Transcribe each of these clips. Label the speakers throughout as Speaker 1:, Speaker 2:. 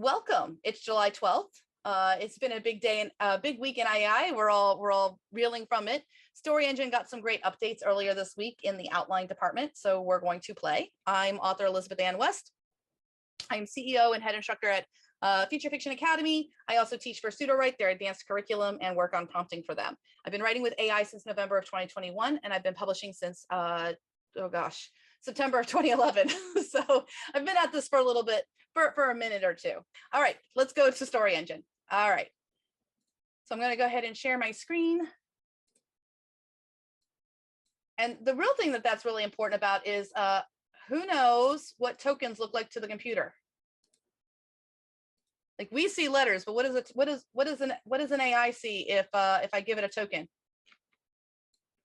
Speaker 1: Welcome. It's July 12th. It's been a big day and a big week in II. We're all reeling from it. Story Engine got some great updates earlier this week in the outline department, so we're going to play. I'm author Elizabeth Ann West. I'm CEO and head instructor at Feature Fiction Academy. I also teach for Sudowrite, their advanced curriculum, and work on prompting for them. I've been writing with AI since November of 2021, and I've been publishing since September of 2011. So I've been at this for a little bit, for a minute or two. All right, let's go to Story Engine. All right. So I'm going to go ahead and share my screen. And the real thing that's really important about is who knows what tokens look like to the computer? Like we see letters, but what does an AI see if I give it a token?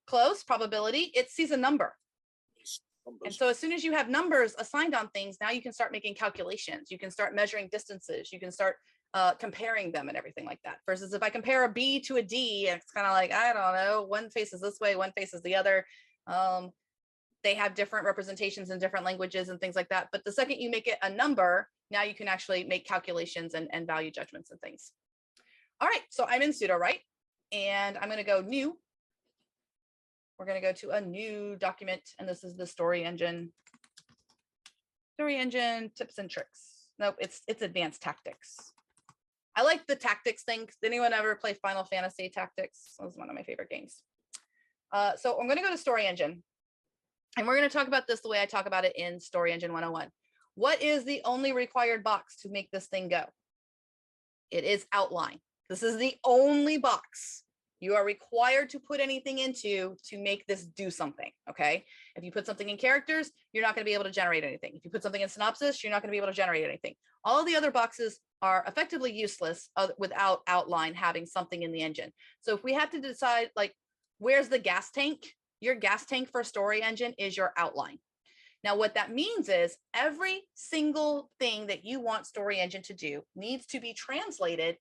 Speaker 1: Close probability. It sees a number. And so as soon as you have numbers assigned on things, now you can start making calculations. You can start measuring distances. You can start comparing them and everything like that. Versus if I compare a B to a D, it's kind of like, I don't know, one faces this way, one faces the other. They have different representations in different languages and things like that. But the second you make it a number, now you can actually make calculations and value judgments and things. All right, so I'm in Sudowrite and I'm going to go new. We're going to go to a new document, and this is the Story Engine. Story Engine tips and tricks. Nope, it's advanced tactics. I like the tactics thing. Did anyone ever play Final Fantasy Tactics? That was one of my favorite games. So I'm going to go to Story Engine, and we're going to talk about this the way I talk about it in Story Engine 101. What is the only required box to make this thing go? It is outline. This is the only box you are required to put anything into to make this do something, okay? If you put something in characters, you're not going to be able to generate anything. If you put something in synopsis, you're not going to be able to generate anything. All the other boxes are effectively useless without outline having something in the engine. So if we have to decide, like, where's the gas tank? Your gas tank for Story Engine is your outline. Now, what that means is every single thing that you want Story Engine to do needs to be translated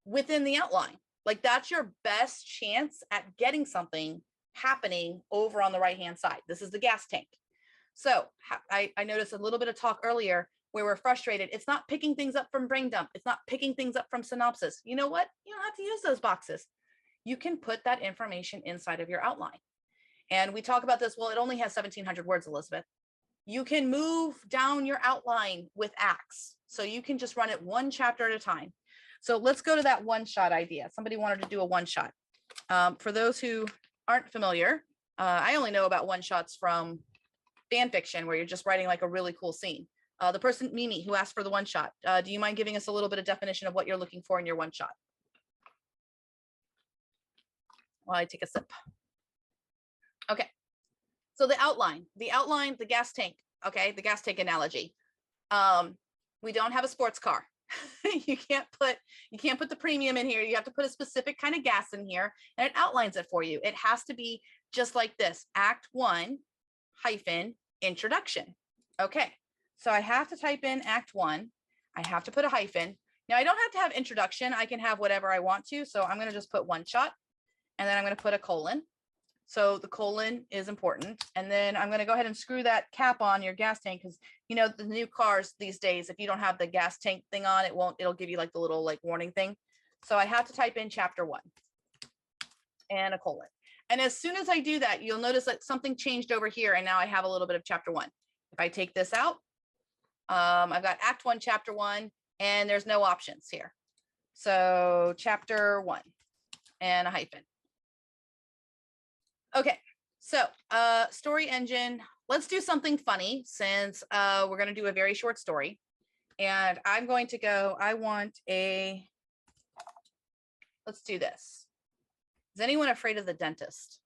Speaker 1: within the outline. Like that's your best chance at getting something happening over on the right-hand side. This is the gas tank. So I noticed a little bit of talk earlier where we're frustrated. It's not picking things up from brain dump. It's not picking things up from synopsis. You know what? You don't have to use those boxes. You can put that information inside of your outline. And we talk about this, well, it only has 1,700 words, Elizabeth. You can move down your outline with acts. So you can just run it one chapter at a time. So let's go to that one-shot idea. Somebody wanted to do a one-shot. For those who aren't familiar, I only know about one-shots from fan fiction where you're just writing like a really cool scene. The person, Mimi, who asked for the one-shot, do you mind giving us a little bit of definition of what you're looking for in your one-shot? While I take a sip. Okay. So the outline, the gas tank, okay, the gas tank analogy. We don't have a sports car. you can't put the premium in here. You have to put a specific kind of gas in here, and it outlines it for you. It has to be just like this: Act 1 - introduction. Okay, so I have to type in Act 1. I have to put a hyphen. Now I don't have to have introduction. I can have whatever I want to. So I'm going to just put one shot, and then I'm going to put a colon. So the colon is important. And then I'm going to go ahead and screw that cap on your gas tank because, you know, the new cars these days, if you don't have the gas tank thing on, it'll give you like the little like warning thing. So I have to type in chapter 1 and a colon. And as soon as I do that, you'll notice that something changed over here. And now I have a little bit of chapter 1. If I take this out, I've got Act 1, chapter 1, and there's no options here. So chapter 1 and a hyphen. Okay, so Story Engine, let's do something funny since we're going to do a very short story. And I'm going to go, let's do this. Is anyone afraid of the dentist?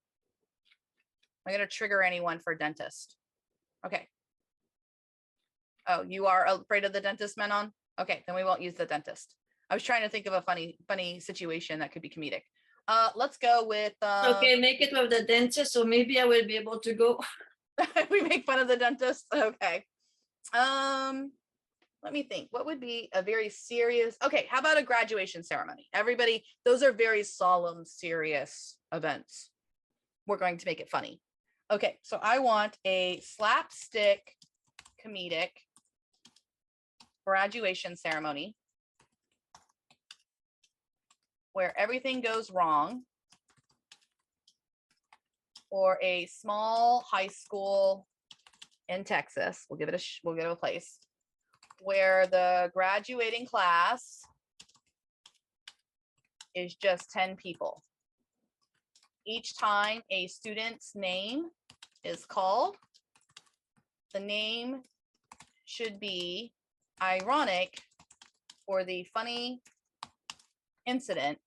Speaker 1: I'm going to trigger anyone for dentist. Okay. Oh, you are afraid of the dentist, Menon? Okay, then we won't use the dentist. I was trying to think of a funny situation that could be comedic. Let's go with
Speaker 2: okay, make it with the dentist, so maybe I will be able to go.
Speaker 1: We make fun of the dentist. Okay. Let me think. What would be a very serious? Okay, how about a graduation ceremony? Everybody, those are very solemn, serious events. We're going to make it funny. Okay, so I want a slapstick comedic graduation ceremony where everything goes wrong, or a small high school in Texas, we'll give it a place, where the graduating class is just 10 people. Each time a student's name is called, the name should be ironic for the funny incident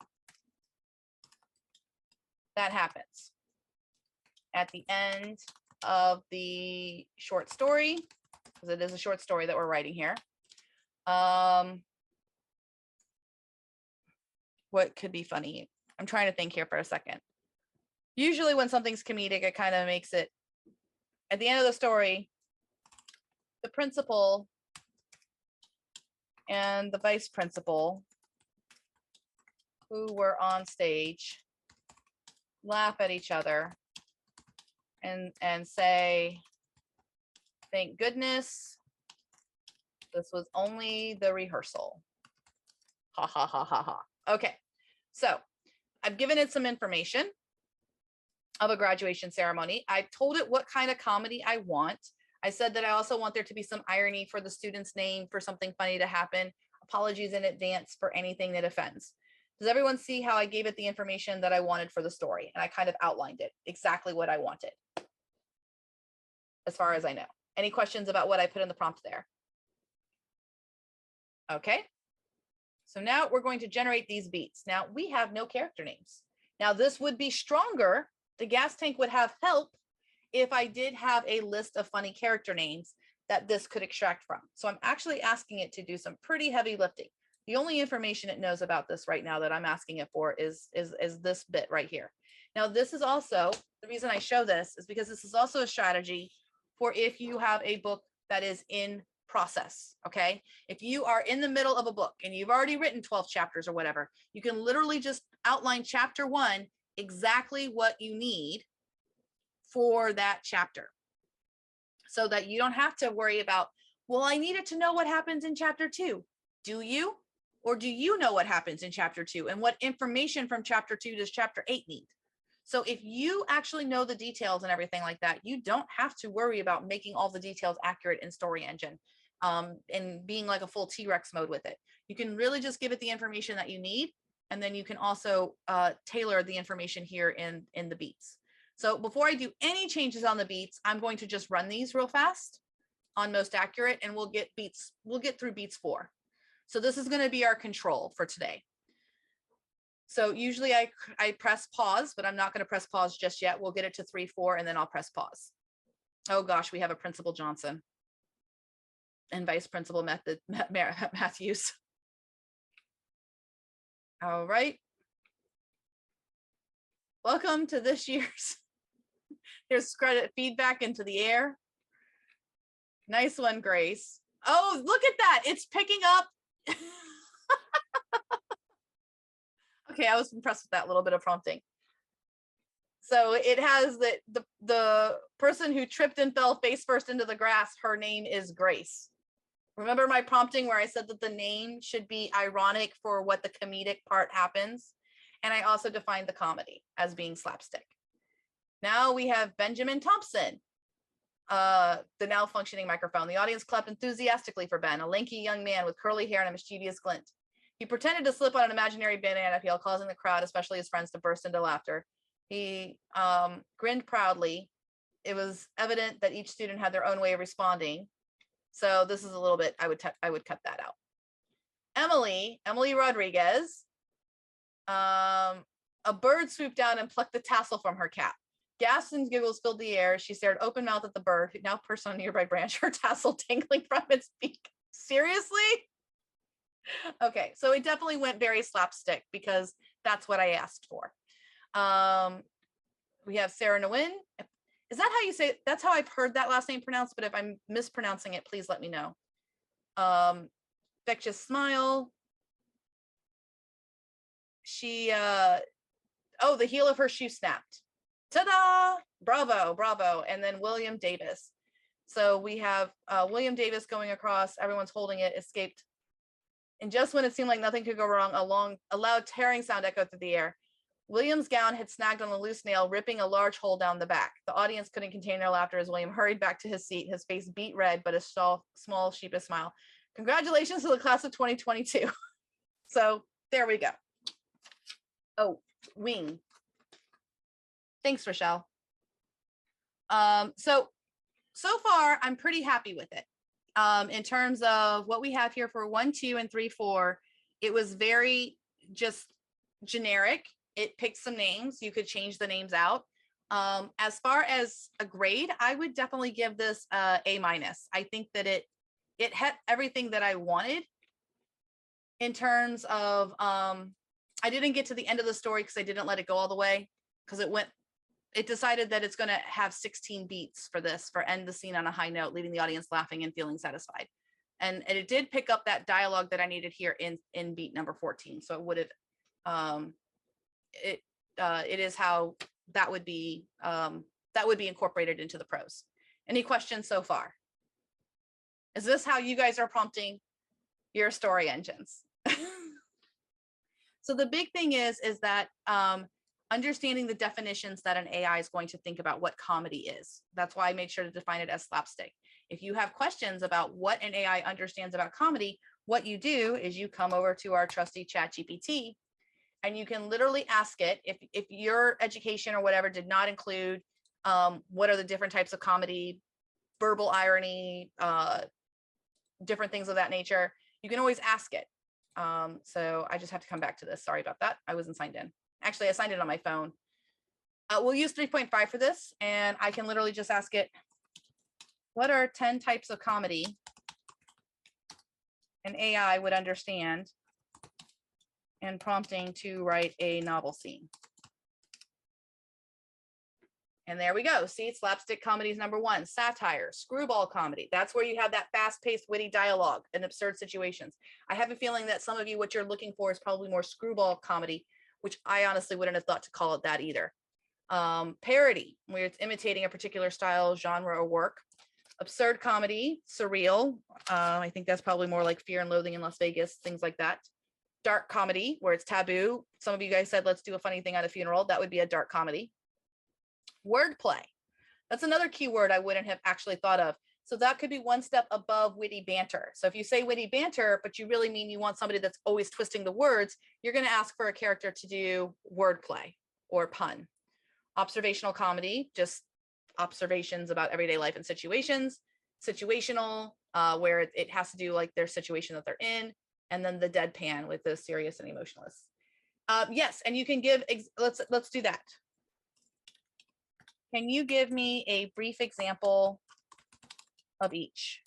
Speaker 1: that happens at the end of the short story, because it is a short story that we're writing here. What could be funny? I'm trying to think here for a second. Usually when something's comedic, it kind of makes it, at the end of the story, the principal and the vice principal who were on stage laugh at each other and say, thank goodness this was only the rehearsal. Ha ha ha ha ha. Okay, so I've given it some information of a graduation ceremony. I told it what kind of comedy I want. I said that I also want there to be some irony for the student's name, for something funny to happen. Apologies in advance for anything that offends. Does everyone see how I gave it the information that I wanted for the story? And I kind of outlined it, exactly what I wanted, as far as I know. Any questions about what I put in the prompt there? Okay. So now we're going to generate these beats. Now we have no character names. Now this would be stronger. The gas tank would have help if I did have a list of funny character names that this could extract from. So I'm actually asking it to do some pretty heavy lifting. The only information it knows about this right now that I'm asking it for is this bit right here. Now, this is also, the reason I show this is because this is also a strategy for if you have a book that is in process, okay? If you are in the middle of a book and you've already written 12 chapters or whatever, you can literally just outline chapter 1, exactly what you need for that chapter, so that you don't have to worry about, well, I needed to know what happens in chapter 2. Do you? Or do you know what happens in chapter 2? And what information from chapter 2 does chapter 8 need? So if you actually know the details and everything like that, you don't have to worry about making all the details accurate in Story Engine and being like a full T-Rex mode with it. You can really just give it the information that you need. And then you can also tailor the information here in the beats. So before I do any changes on the beats, I'm going to just run these real fast on most accurate, and we'll get through beats 4. So this is going to be our control for today. So usually I press pause, but I'm not going to press pause just yet. We'll get it to 3, 4, and then I'll press pause. Oh gosh, we have a Principal Johnson and Vice Principal Matthews. All right. Welcome to this year's, there's credit feedback into the air. Nice one, Grace. Oh, look at that. It's picking up. Okay, I was impressed with that little bit of prompting. So it has the person who tripped and fell face first into the grass, her name is Grace. Remember my prompting where I said that the name should be ironic for what the comedic part happens? And I also defined the comedy as being slapstick. Now we have Benjamin Thompson, the now functioning microphone. The audience clapped enthusiastically for Ben, a lanky young man with curly hair and a mischievous glint. He pretended to slip on an imaginary banana peel, causing the crowd, especially his friends, to burst into laughter. He grinned proudly. It was evident that each student had their own way of responding. So this is a little bit, I would cut that out. Emily Rodriguez, a bird swooped down and plucked the tassel from her cap. Gasps and giggles filled the air. She stared open mouthed at the bird, who now perched on a nearby branch, her tassel dangling from its beak. Seriously? Okay, so it definitely went very slapstick because that's what I asked for. We have Sarah Nguyen. Is that how you say it? That's how I've heard that last name pronounced, but if I'm mispronouncing it, please let me know. Infectious smile. She, oh, the heel of her shoe snapped. Ta-da! Bravo, bravo. And then William Davis. So we have William Davis going across, everyone's holding it, escaped. And just when it seemed like nothing could go wrong, a loud tearing sound echoed through the air. William's gown had snagged on a loose nail, ripping a large hole down the back. The audience couldn't contain their laughter as William hurried back to his seat, his face beet red, but a small sheepish smile. Congratulations to the class of 2022. So there we go. Oh, wing. Thanks, Rochelle. So far, I'm pretty happy with it. In terms of what we have here for 1, 2, and 3, 4, it was very just generic. It picked some names. You could change the names out. As far as a grade, I would definitely give this A-. I think that it had everything that I wanted in terms of, I didn't get to the end of the story because I didn't let it go all the way, because it decided that it's going to have 16 beats for this, for end the scene on a high note, leaving the audience laughing and feeling satisfied. And it did pick up that dialogue that I needed here in beat number 14. So it would have, it is how that would be incorporated into the prose. Any questions so far? Is this how you guys are prompting your story engines? So the big thing is that understanding the definitions that an AI is going to think about what comedy is. That's why I made sure to define it as slapstick. If you have questions about what an AI understands about comedy, what you do is you come over to our trusty ChatGPT, and you can literally ask it, if your education or whatever did not include what are the different types of comedy, verbal irony, different things of that nature, you can always ask it. So I just have to come back to this. Sorry about that. I wasn't signed in. Actually, I signed in on my phone. We'll use 3.5 for this, and I can literally just ask it, what are 10 types of comedy an AI would understand, and prompting to write a novel scene. And there we go. See, slapstick comedy is number 1. Satire, screwball comedy. That's where you have that fast-paced, witty dialogue and absurd situations. I have a feeling that some of you, what you're looking for is probably more screwball comedy, which I honestly wouldn't have thought to call it that either. Parody, where it's imitating a particular style, genre, or work. Absurd comedy, surreal. I think that's probably more like Fear and Loathing in Las Vegas, things like that. Dark comedy, where it's taboo. Some of you guys said, let's do a funny thing at a funeral. That would be a dark comedy. Wordplay. That's another keyword I wouldn't have actually thought of. So that could be one step above witty banter. So if you say witty banter, but you really mean you want somebody that's always twisting the words, you're going to ask for a character to do wordplay or pun. Observational comedy, just observations about everyday life and situations. Situational, where it has to do like their situation that they're in. And then the deadpan with the serious and emotionless. Yes, and you can give, let's do that. Can you give me a brief example of each?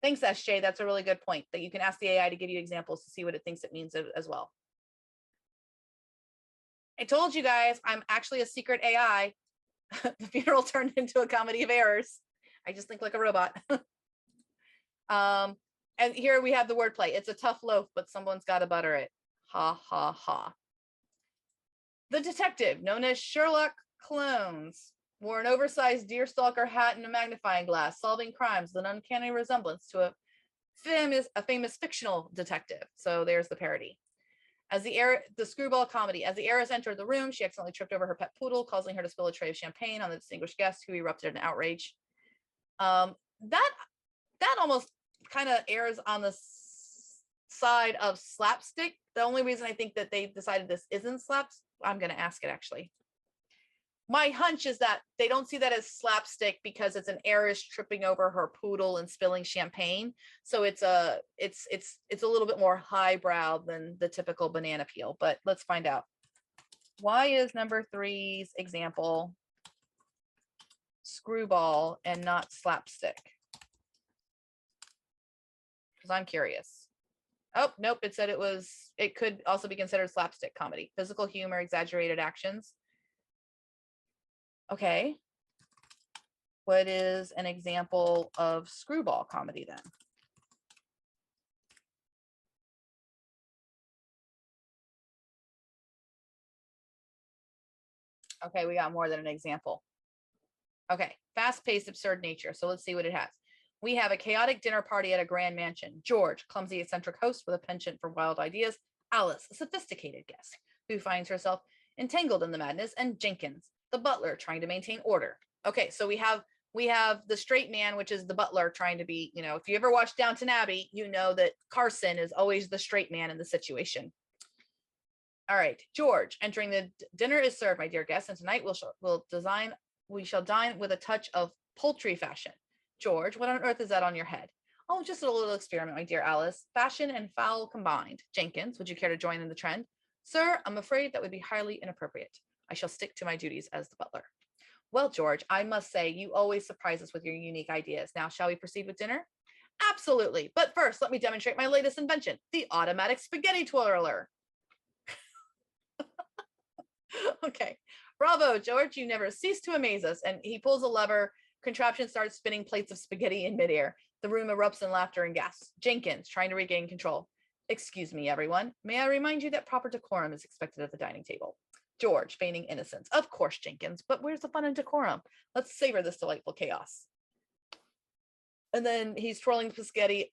Speaker 1: Thanks, SJ. That's a really good point, that you can ask the AI to give you examples to see what it thinks it means as well. I told you guys, I'm actually a secret AI. The funeral turned into a comedy of errors. I just think like a robot. And here we have the wordplay. It's a tough loaf, but someone's got to butter it. Ha, ha, ha. The detective, known as Sherlock Holmes, wore an oversized deerstalker hat and a magnifying glass, solving crimes with an uncanny resemblance to a famous fictional detective. So there's the parody. As the screwball comedy, as the heiress entered the room, she accidentally tripped over her pet poodle, causing her to spill a tray of champagne on the distinguished guest, who erupted in outrage. That almost kind of errs on the side of slapstick. The only reason I think that they decided this isn't slaps, I'm going to ask it actually. My hunch is that they don't see that as slapstick because it's an heiress tripping over her poodle and spilling champagne. So it's a little bit more highbrow than the typical banana peel, but let's find out. Why is number 3's example screwball and not slapstick? Because I'm curious. Oh, nope. It said it could also be considered slapstick comedy. Physical humor, exaggerated actions. Okay. What is an example of screwball comedy then? Okay, we got more than an example. Okay, fast-paced, absurd nature. So let's see what it has. We have a chaotic dinner party at a grand mansion. George, clumsy, eccentric host with a penchant for wild ideas. Alice, a sophisticated guest who finds herself entangled in the madness. And Jenkins, the butler, trying to maintain order. Okay, so we have the straight man, which is the butler, trying to be, if you ever watched Downton Abbey, you know that Carson is always the straight man in the situation. All right, George, entering the dinner is served, my dear guests, and tonight we shall dine with a touch of poultry fashion. George, what on earth is that on your head? Oh, just a little experiment, my dear Alice. Fashion and foul combined. Jenkins, would you care to join in the trend? Sir, I'm afraid that would be highly inappropriate. I shall stick to my duties as the butler. Well, George, I must say you always surprise us with your unique ideas. Now, shall we proceed with dinner? Absolutely. But first, let me demonstrate my latest invention, the automatic spaghetti twirler. Okay. Bravo, George. You never cease to amaze us. And he pulls a lever. Contraption starts spinning plates of spaghetti in midair. The room erupts in laughter and gasps. Jenkins, trying to regain control. Excuse me, everyone. May I remind you that proper decorum is expected at the dining table? George, feigning innocence. Of course, Jenkins, but where's the fun and decorum? Let's savor this delightful chaos. And then he's twirling spaghetti,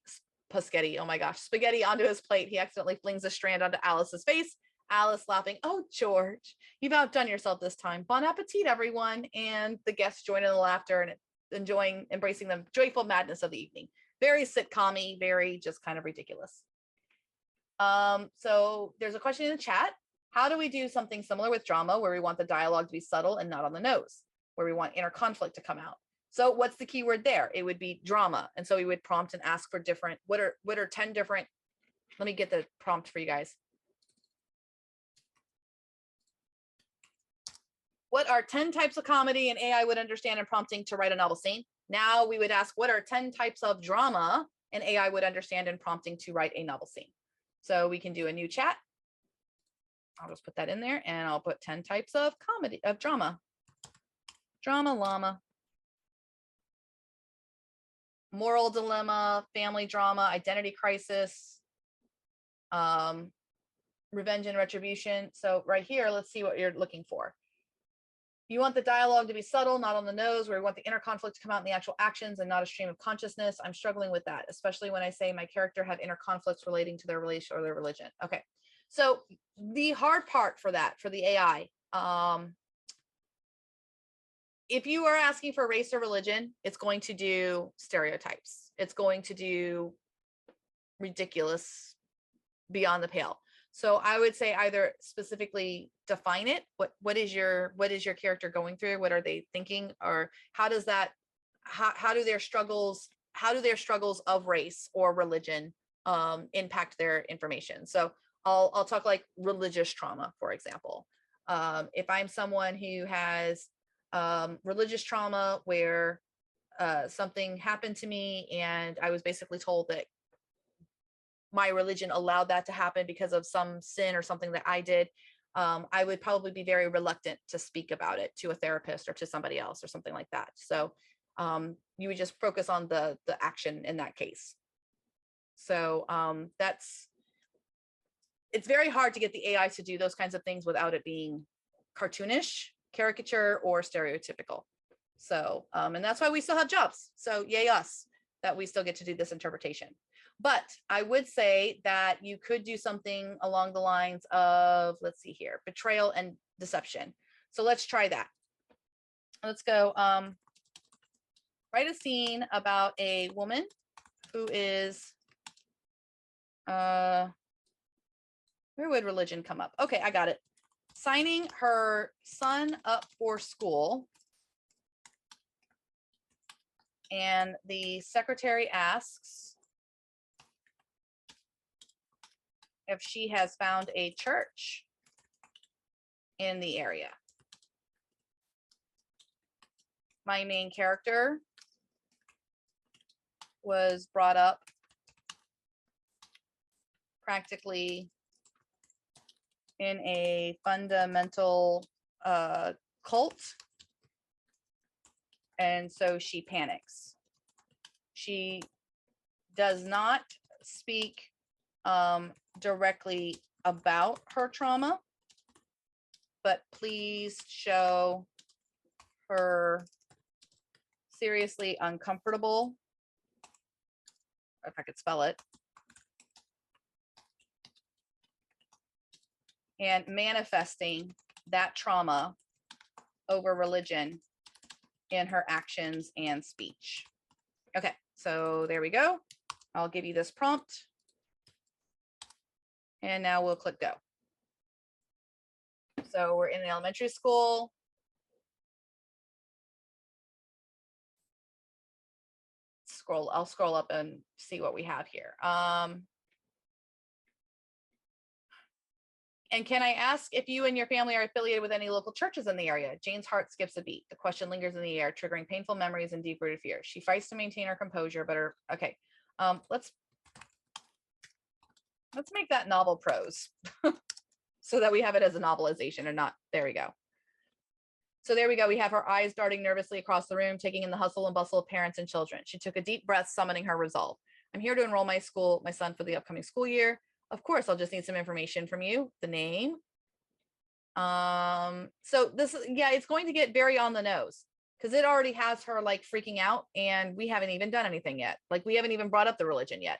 Speaker 1: oh my gosh, spaghetti onto his plate. He accidentally flings a strand onto Alice's face. Alice laughing, oh, George, you've outdone yourself this time. Bon appetit, everyone. And the guests join in the laughter and embracing the joyful madness of the evening. Very sitcom-y, very just kind of ridiculous. So there's a question in the chat. How do we do something similar with drama where we want the dialogue to be subtle and not on the nose, where we want inner conflict to come out? So what's the key word there? It would be drama. And so we would prompt and ask for different, what are 10 different, let me get the prompt for you guys. What are 10 types of comedy an AI would understand and prompting to write a novel scene? Now we would ask, what are 10 types of drama an AI would understand and prompting to write a novel scene? So we can do a new chat. I'll just put that in there and I'll put 10 types of drama. Drama llama. Moral dilemma, family drama, identity crisis, revenge and retribution. So right here, let's see what you're looking for. You want the dialogue to be subtle, not on the nose, where you want the inner conflict to come out in the actual actions and not a stream of consciousness. I'm struggling with that, especially when I say my character have inner conflicts relating to their relation or their religion. Okay. So the hard part for that, for the AI, if you are asking for race or religion, it's going to do stereotypes. It's going to do ridiculous, beyond the pale. So I would say either specifically define it. What is your character going through? What are they thinking? Or how do their struggles of race or religion impact their information? So I'll talk like religious trauma, for example. If I'm someone who has religious trauma where something happened to me and I was basically told that my religion allowed that to happen because of some sin or something that I did, I would probably be very reluctant to speak about it to a therapist or to somebody else or something like that. So you would just focus on the action in that case. So it's very hard to get the AI to do those kinds of things without it being cartoonish, caricature, or stereotypical. So, and that's why we still have jobs. So yay us that we still get to do this interpretation. But I would say that you could do something along the lines of, let's see here, betrayal and deception. So let's try that. Let's go write a scene about a woman who is, where would religion come up? Okay, I got it. Signing her son up for school. And the secretary asks if she has found a church in the area. My main character was brought up practically in a fundamental cult, and so she panics. She does not speak directly about her trauma, but please show her seriously uncomfortable, if I could spell it, and manifesting that trauma over religion in her actions and speech. Okay, so there we go. I'll give you this prompt. And now we'll click go. So we're in an elementary school. I'll scroll up and see what we have here. And can I ask if you and your family are affiliated with any local churches in the area? Jane's heart skips a beat. The question lingers in the air, triggering painful memories and deep-rooted fears. She fights to maintain her composure, but okay. Let's make that novel prose so that we have it as a novelization and not, there we go. So there we go. We have her eyes darting nervously across the room, taking in the hustle and bustle of parents and children. She took a deep breath, summoning her resolve. I'm here to enroll my son for the upcoming school year. Of course, I'll just need some information from you, the name. So this, yeah, it's going to get very on the nose because it already has her like freaking out and we haven't even done anything yet. Like we haven't even brought up the religion yet.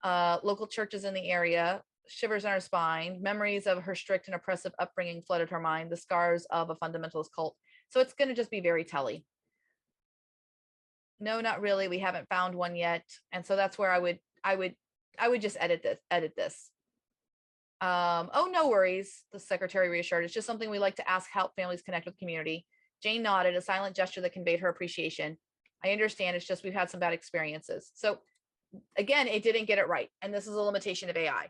Speaker 1: Local churches in the area, shivers in her spine, memories of her strict and oppressive upbringing flooded her mind, the scars of a fundamentalist cult. So it's going to just be very telly. No, not really. We haven't found one yet. And so that's where I would just edit this. Oh, no worries. The secretary reassured. It's just something we like to ask, help families connect with community. Jane nodded, a silent gesture that conveyed her appreciation. I understand. It's just we've had some bad experiences. So again, it didn't get it right. And this is a limitation of AI.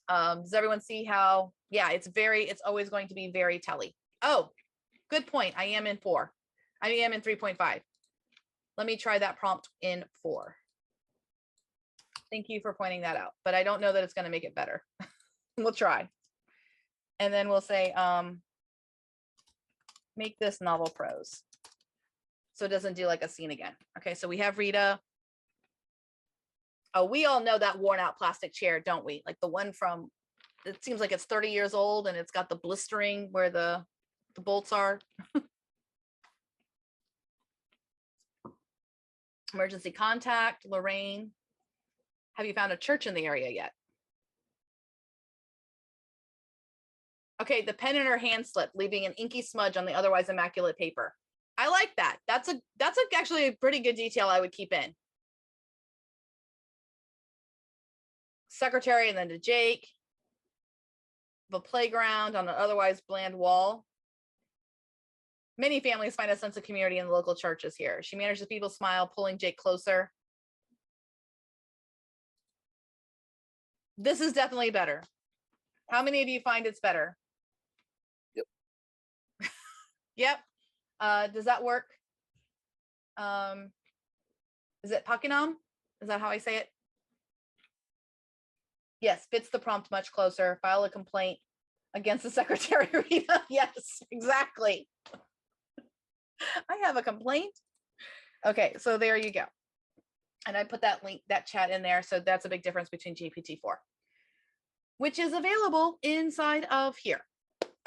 Speaker 1: Does everyone see how, yeah, it's always going to be very telly. Oh, good point. I am in 4. I am in 3.5. Let me try that prompt in 4. Thank you for pointing that out, but I don't know that it's going to make it better. We'll try. And then we'll say, make this novel prose. So it doesn't do like a scene again. Okay, so we have Rita. Oh, we all know that worn out plastic chair, don't we? Like the one from, it seems like it's 30 years old and it's got the blistering where the bolts are. Emergency contact, Lorraine. Have you found a church in the area yet? Okay, the pen in her hand slipped, leaving an inky smudge on the otherwise immaculate paper. I like that. That's actually a pretty good detail I would keep in. Secretary and then to Jake. The playground on an otherwise bland wall. Many families find a sense of community in the local churches here. She manages people's smile, pulling Jake closer. This is definitely better. How many of you find it's better?
Speaker 3: Yep.
Speaker 1: Yep. Does that work? Is it Pakinam? Is that how I say it? Yes, fits the prompt much closer. File a complaint against the secretary, Rita. Yes, exactly. I have a complaint. Okay, so there you go. And I put that link, that chat in there. So that's a big difference between GPT-4, which is available inside of here.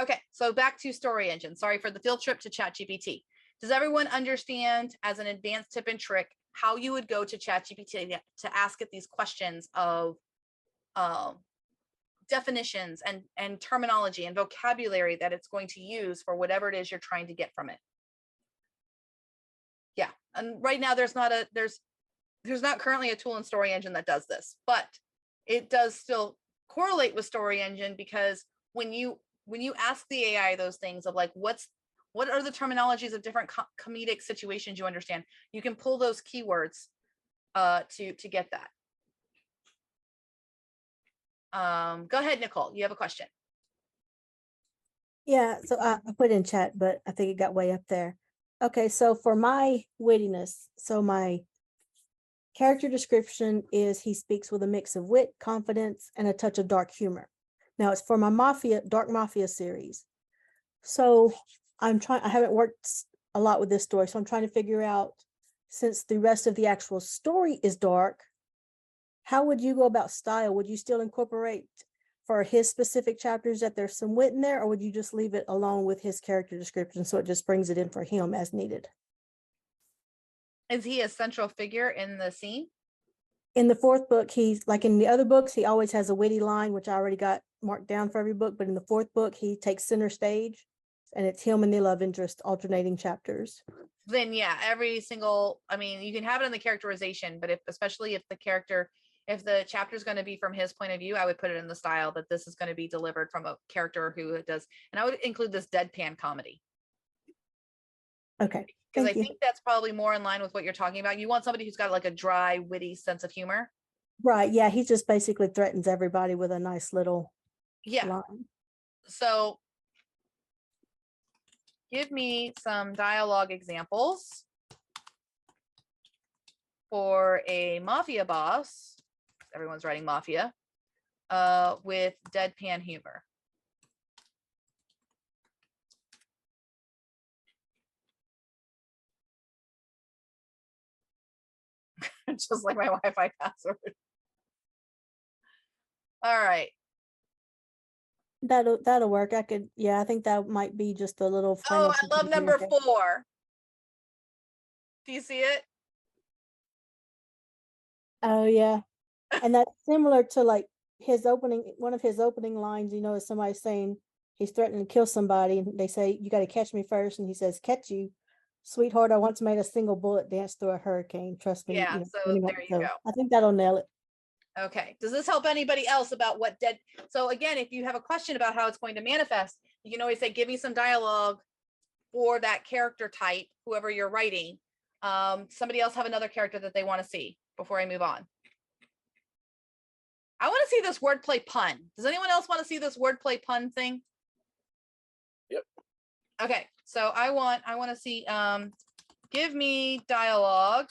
Speaker 1: Okay, so back to Story Engine. Sorry for the field trip to ChatGPT. Does everyone understand, as an advanced tip and trick, how you would go to ChatGPT to ask it these questions of definitions and terminology and vocabulary that it's going to use for whatever it is you're trying to get from it? Yeah, and right now there's not currently a tool in Story Engine that does this, but it does still correlate with Story Engine, because when you ask the AI those things of like, what are the terminologies of different comedic situations you understand, you can pull those keywords to get that. Go ahead, Nicole, you have a question.
Speaker 4: Yeah, so I put in chat, but I think it got way up there. Okay, so for my wittiness, so my character description is he speaks with a mix of wit, confidence, and a touch of dark humor. Now it's for my dark mafia series. So I haven't worked a lot with this story, so I'm trying to figure out, since the rest of the actual story is dark, how would you go about style? Would you still incorporate for his specific chapters that there's some wit in there, or would you just leave it alone with his character description so it just brings it in for him as needed?
Speaker 1: Is he a central figure in the scene?
Speaker 4: In the fourth book, he's like in the other books, he always has a witty line, which I already got marked down for every book. But in the fourth book, he takes center stage, and it's him and the love interest alternating chapters.
Speaker 1: Then yeah, every single, I mean, you can have it in the characterization, but especially if the chapter is going to be from his point of view, I would put it in the style that this is going to be delivered from a character who does, and I would include this deadpan comedy.
Speaker 4: Okay.
Speaker 1: Because I
Speaker 4: Thank you.
Speaker 1: think that's probably more in line with what you're talking about. You want somebody who's got like a dry, witty sense of humor.
Speaker 4: Right. Yeah. He just basically threatens everybody with a nice little
Speaker 1: Yeah.
Speaker 4: line.
Speaker 1: So give me some dialogue examples for a mafia boss. Everyone's writing mafia with deadpan humor. Just like my Wi-Fi password. All right.
Speaker 4: That'll work. I think that might be just a little final.
Speaker 1: Oh, I love number 4. Do you see it?
Speaker 4: Oh yeah. And that's similar to like one of his opening lines, is somebody saying he's threatening to kill somebody, and they say, "You got to catch me first," and he says, "Catch you, sweetheart. I once made a single bullet dance through a hurricane. Trust me."
Speaker 1: Yeah, so
Speaker 4: anyway,
Speaker 1: there you go.
Speaker 4: I think that'll nail it.
Speaker 1: Okay. Does this help anybody else about what dead? So again, if you have a question about how it's going to manifest, you can always say, give me some dialogue for that character type, whoever you're writing. Somebody else have another character that they want to see before I move on. I want to see this wordplay pun. Does anyone else want to see this wordplay pun thing?
Speaker 3: Yep.
Speaker 1: Okay. So I want to see, give me dialogue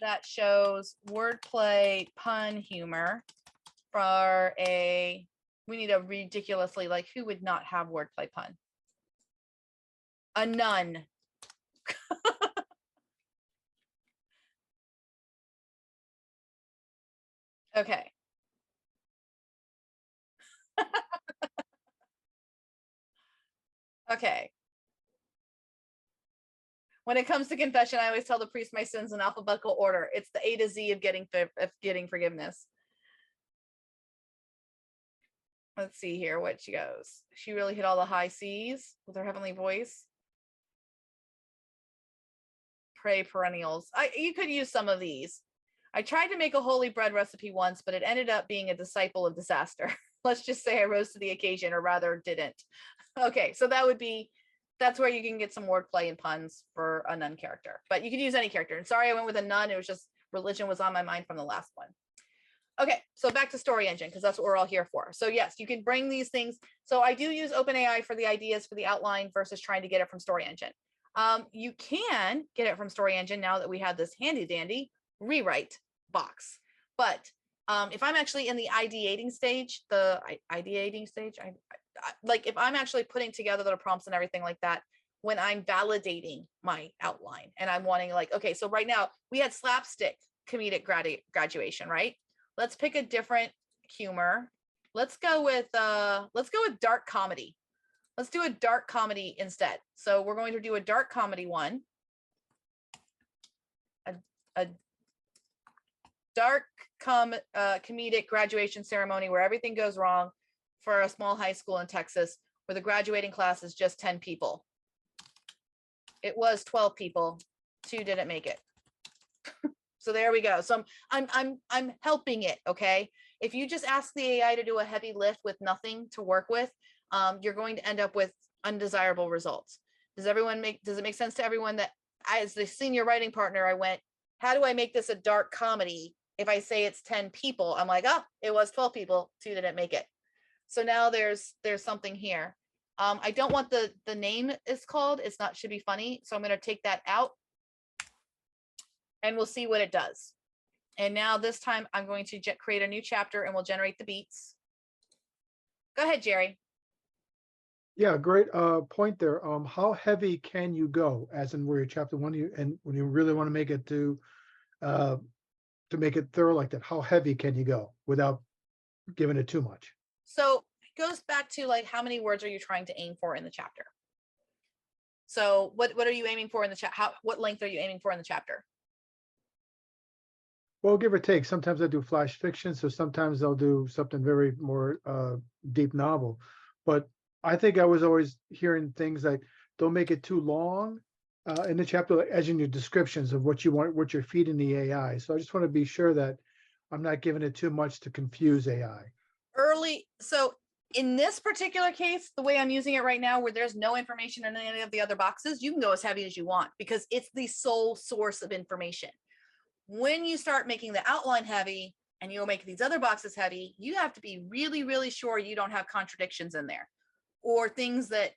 Speaker 1: that shows wordplay pun humor for we need a ridiculously, like, who would not have wordplay pun? A nun. Okay. Okay. When it comes to confession, I always tell the priest my sins in alphabetical order. It's the A to Z of getting forgiveness. Let's see here what she goes. She really hit all the high C's with her heavenly voice. Pray perennials. You could use some of these. I tried to make a holy bread recipe once, but it ended up being a disciple of disaster. Let's just say I rose to the occasion, or rather didn't. Okay, so that's where you can get some wordplay and puns for a nun character, but you can use any character. And sorry, I went with a nun. It was just religion was on my mind from the last one. Okay, so back to Story Engine, because that's what we're all here for. So yes, you can bring these things. So I do use OpenAI for the ideas for the outline versus trying to get it from Story Engine. You can get it from Story Engine now that we have this handy dandy rewrite box. But if I'm actually in the ideating stage, like if I'm actually putting together the prompts and everything like that, when I'm validating my outline and I'm wanting, like, okay, so right now we had slapstick comedic graduation, right? Let's pick a different humor. Let's go with dark comedy. Let's do a dark comedy instead. So we're going to do a dark comedy one. A dark comedic graduation ceremony where everything goes wrong for a small high school in Texas, where the graduating class is just 10 people. It was 12 people. 2 didn't make it. So there we go. So I'm helping it. Okay. If you just ask the AI to do a heavy lift with nothing to work with, you're going to end up with undesirable results. Does it make sense to everyone that as the senior writing partner, I went, how do I make this a dark comedy? If I say it's 10 people, I'm like, oh, it was 12 people, 2 didn't make it. So now there's something here. I don't want the name is called, it's not should be funny. So I'm going to take that out and we'll see what it does. And now this time I'm going to create a new chapter and we'll generate the beats. Go ahead, Jerry.
Speaker 5: Yeah, great point there. How heavy can you go, as in where you're chapter 1, and when you really want to make it to make it thorough like that, how heavy can you go without giving it too much?
Speaker 1: So it goes back to, like, how many words are you trying to aim for in the chapter? So what are you aiming for in the chat? What length are you aiming for in the chapter?
Speaker 5: Well, give or take. Sometimes I do flash fiction, so sometimes I'll do something very more deep novel. But I think I was always hearing things like, don't make it too long in the chapter, like, as in your descriptions of what you want, what you're feeding the AI. So I just want to be sure that I'm not giving it too much to confuse AI.
Speaker 1: So in this particular case, the way I'm using it right now, where there's no information in any of the other boxes, you can go as heavy as you want because it's the sole source of information. When you start making the outline heavy and you'll make these other boxes heavy, you have to be really, really sure you don't have contradictions in there or things that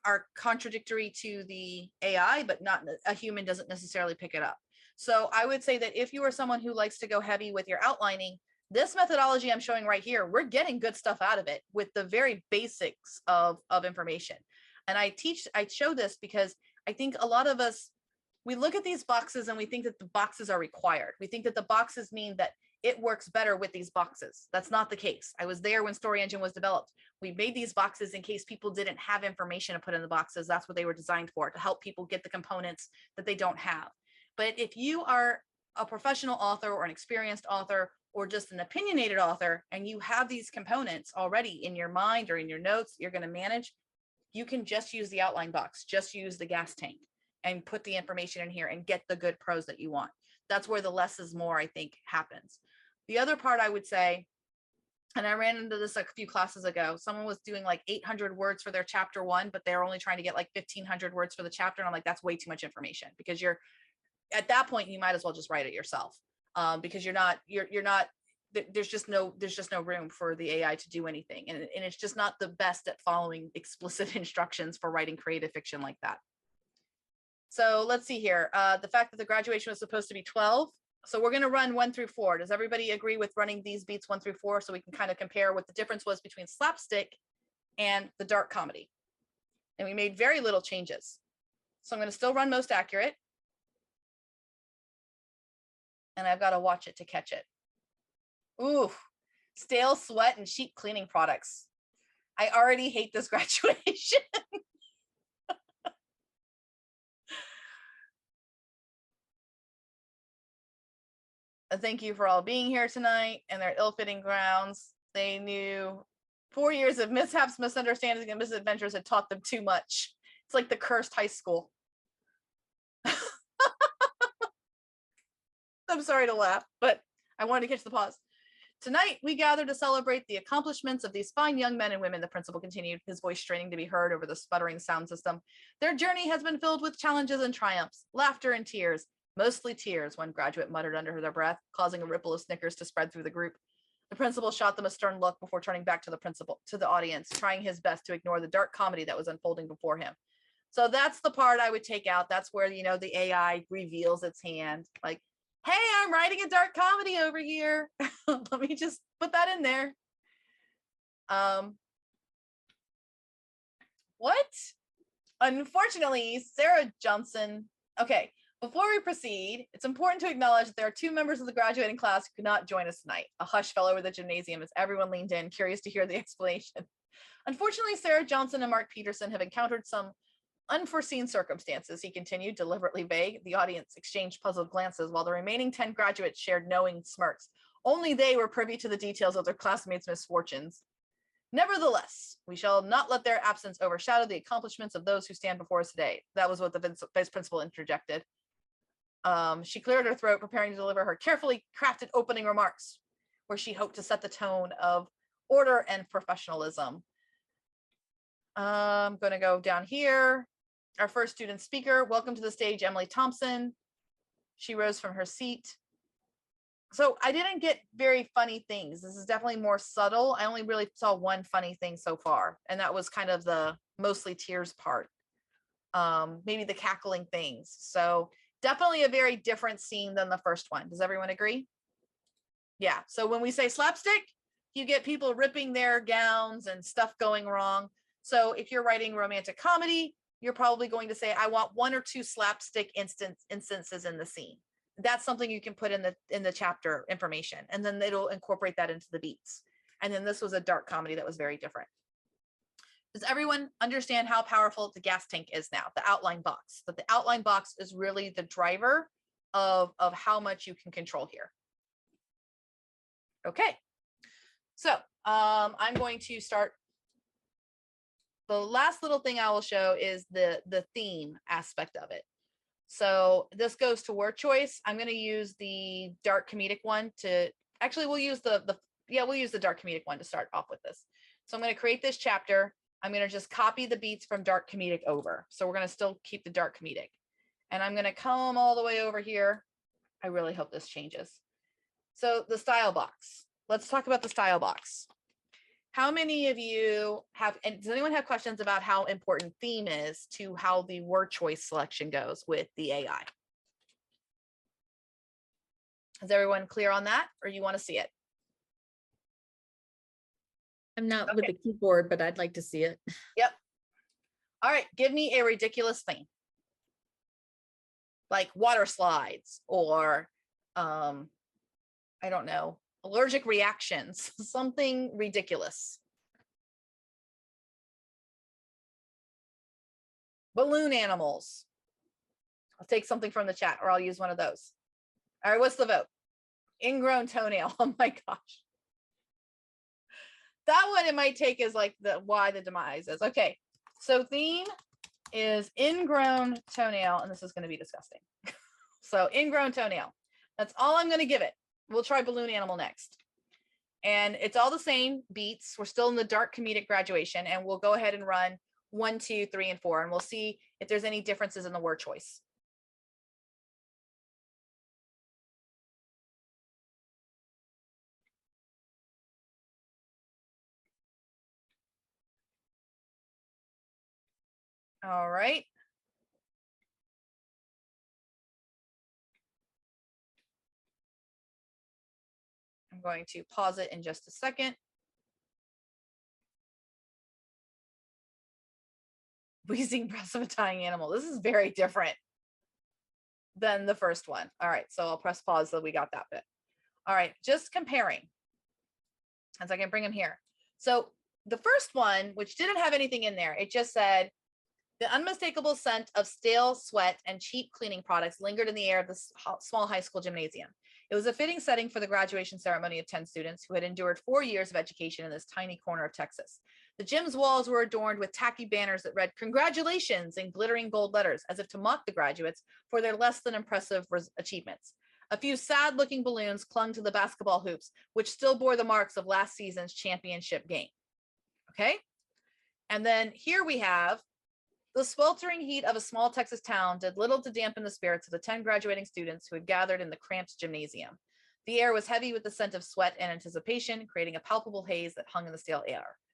Speaker 1: are contradictory to the AI, but not a human doesn't necessarily pick it up. So I would say that if you are someone who likes to go heavy with your outlining, this methodology I'm showing right here, we're getting good stuff out of it with the very basics of information. And I show this because I think a lot of us, we look at these boxes and we think that the boxes are required. We think that the boxes mean that it works better with these boxes. That's not the case. I was there when Story Engine was developed. We made these boxes in case people didn't have information to put in the boxes. That's what they were designed for, to help people get the components that they don't have. But if you are a professional author or an experienced author or just an opinionated author and you have these components already in your mind or in your notes you're going to manage, you can just use the outline box, just use the gas tank and put the information in here and get the good prose that you want. That's where the less is more, I think, happens. The other part I would say, and I ran into this a few classes ago, someone was doing like 800 words for their chapter 1, but they're only trying to get like 1,500 words for the chapter. And I'm like, that's way too much information, because you're at that point, you might as well just write it yourself, because there's just no room for the AI to do anything. And it's just not the best at following explicit instructions for writing creative fiction like that. So let's see here. The fact that the graduation was supposed to be 12. So we're going to run 1 through 4. Does everybody agree with running these beats 1 through 4 so we can kind of compare what the difference was between slapstick and the dark comedy? And we made very little changes. So I'm going to still run most accurate. And I've got to watch it to catch it. Ooh, stale sweat and sheep cleaning products. I already hate this graduation. Thank you for all being here tonight and their ill-fitting gowns. They knew 4 years of mishaps, misunderstandings, and misadventures had taught them too much. It's like the cursed high school. I'm sorry to laugh, but I wanted to catch the pause. Tonight, we gather to celebrate the accomplishments of these fine young men and women, the principal continued, his voice straining to be heard over the sputtering sound system. Their journey has been filled with challenges and triumphs, laughter and tears, mostly tears, one graduate muttered under their breath, causing a ripple of snickers to spread through the group. The principal shot them a stern look before turning back to the audience, trying his best to ignore the dark comedy that was unfolding before him. So that's the part I would take out. That's where, the AI reveals its hand, like, hey, I'm writing a dark comedy over here. Let me just put that in there. What? Unfortunately, Sarah Johnson. Okay, before we proceed, it's important to acknowledge that there are 2 members of the graduating class who could not join us tonight. A hush fell over the gymnasium as everyone leaned in, curious to hear the explanation. Unfortunately, Sarah Johnson and Mark Peterson have encountered some unforeseen circumstances, he continued, deliberately vague. The audience exchanged puzzled glances while the remaining 10 graduates shared knowing smirks. Only they were privy to the details of their classmates' misfortunes. Nevertheless, we shall not let their absence overshadow the accomplishments of those who stand before us today. That was what the vice principal interjected. She cleared her throat, preparing to deliver her carefully crafted opening remarks, where she hoped to set the tone of order and professionalism. I'm going to go down here. Our first student speaker, welcome to the stage, Emily Thompson. She rose from her seat. So I didn't get very funny things. This is definitely more subtle. I only really saw one funny thing so far, and that was kind of the mostly tears part. Maybe the cackling things. So definitely a very different scene than the first one. Does everyone agree? Yeah. So when we say slapstick, you get people ripping their gowns and stuff going wrong. So if you're writing romantic comedy, you're probably going to say, I want 1 or 2 slapstick instances in the scene. That's something you can put in the chapter information, and then it'll incorporate that into the beats. And then this was a dark comedy that was very different. Does everyone understand how powerful the gas tank is now, the outline box? That the outline box is really the driver of how much you can control here. Okay, so I'm going to start. The last little thing I will show is the theme aspect of it. So this goes to word choice. I'm going to use the dark comedic one to, actually we'll use we'll use the dark comedic one to start off with this. So I'm going to create this chapter. I'm going to just copy the beats from dark comedic over. So we're going to still keep the dark comedic. And I'm going to come all the way over here. I really hope this changes. So the style box. Let's talk about the style box. How many of you have, and does anyone have questions about how important theme is to how the word choice selection goes with the AI? Is everyone clear on that, or you want to see it?
Speaker 6: I'm not with the keyboard, but I'd like to see it.
Speaker 1: Yep. All right, give me a ridiculous theme. Like water slides or, I don't know, allergic reactions, something ridiculous. Balloon animals. I'll take something from the chat or I'll use one of those. All right, what's the vote? Ingrown toenail. Oh my gosh. That one it might take is like the why the demise is. Okay, so theme is ingrown toenail, and this is going to be disgusting. So ingrown toenail. That's all I'm going to give it. We'll try balloon animal next. And it's all the same beats. We're still in the dark comedic graduation, and we'll go ahead and run 1, 2, 3, and 4, and we'll see if there's any differences in the word choice. All right. I'm going to pause it in just a second. Wheezing breaths of a dying animal. This is very different than the first one. All right, so I'll press pause so we got that bit. All right, just comparing. As I can bring them here. So the first one, which didn't have anything in there, it just said, the unmistakable scent of stale sweat and cheap cleaning products lingered in the air of the small high school gymnasium. It was a fitting setting for the graduation ceremony of 10 students who had endured 4 years of education in this tiny corner of Texas. The gym's walls were adorned with tacky banners that read "Congratulations" in glittering gold letters, as if to mock the graduates for their less than impressive achievements. A few sad-looking balloons clung to the basketball hoops, which still bore the marks of last season's championship game. Okay? And then here we have the sweltering heat of a small Texas town did little to dampen the spirits of the 10 graduating students who had gathered in the cramped gymnasium. The air was heavy with the scent of sweat and anticipation, creating a palpable haze that hung in the stale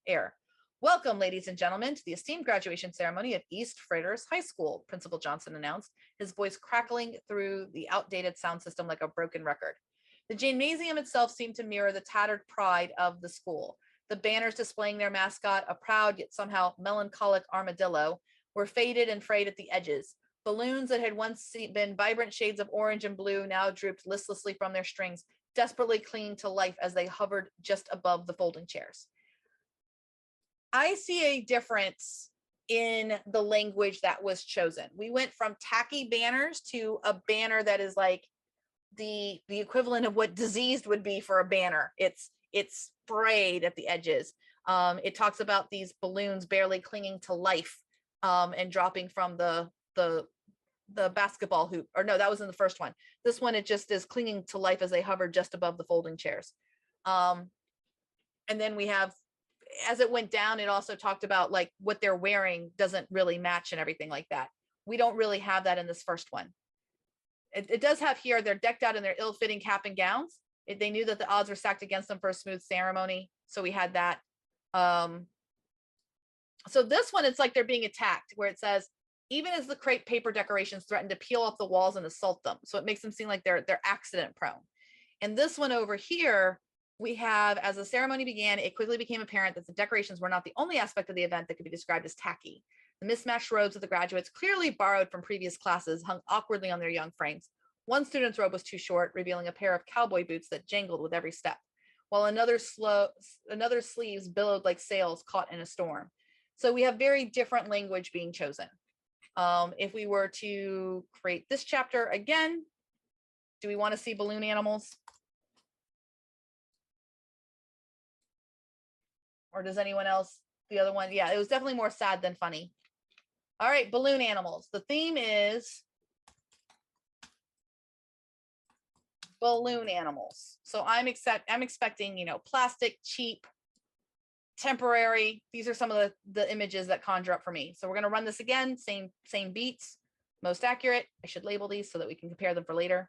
Speaker 1: air. Welcome, ladies and gentlemen, to the esteemed graduation ceremony of East Freighters High School, Principal Johnson announced, his voice crackling through the outdated sound system like a broken record. The gymnasium itself seemed to mirror the tattered pride of the school. The banners displaying their mascot, a proud yet somehow melancholic armadillo, were faded and frayed at the edges. Balloons that had once been vibrant shades of orange and blue now drooped listlessly from their strings, desperately clinging to life as they hovered just above the folding chairs. I see a difference in the language that was chosen. We went from tacky banners to a banner that is like the equivalent of what diseased would be for a banner. It's frayed at the edges. It talks about these balloons barely clinging to life. And dropping from the basketball hoop, or no, that was in the first one. This one, it just is clinging to life as they hover just above the folding chairs. And then we have, as it went down, it also talked about like what they're wearing doesn't really match and everything like that. We don't really have that in this first one. It does have here, they're decked out in their ill-fitting cap and gowns. They knew that the odds were stacked against them for a smooth ceremony. So we had that. So this one, it's like they're being attacked, where it says, even as the crepe paper decorations threaten to peel off the walls and assault them. So it makes them seem like they're accident prone. And this one over here, we have, as the ceremony began, it quickly became apparent that the decorations were not the only aspect of the event that could be described as tacky. The mismatched robes of the graduates, clearly borrowed from previous classes, hung awkwardly on their young frames. One student's robe was too short, revealing a pair of cowboy boots that jangled with every step, while another sleeves billowed like sails caught in a storm. So we have very different language being chosen. If we were to create this chapter again, do we want to see balloon animals? Or does anyone else, the other one? Yeah, it was definitely more sad than funny. All right, balloon animals. The theme is balloon animals. So I'm expecting, you know, plastic, cheap, temporary. These are some of the images that conjure up for me. So we're going to run this again, same beats, most accurate. I should label these so that we can compare them for later.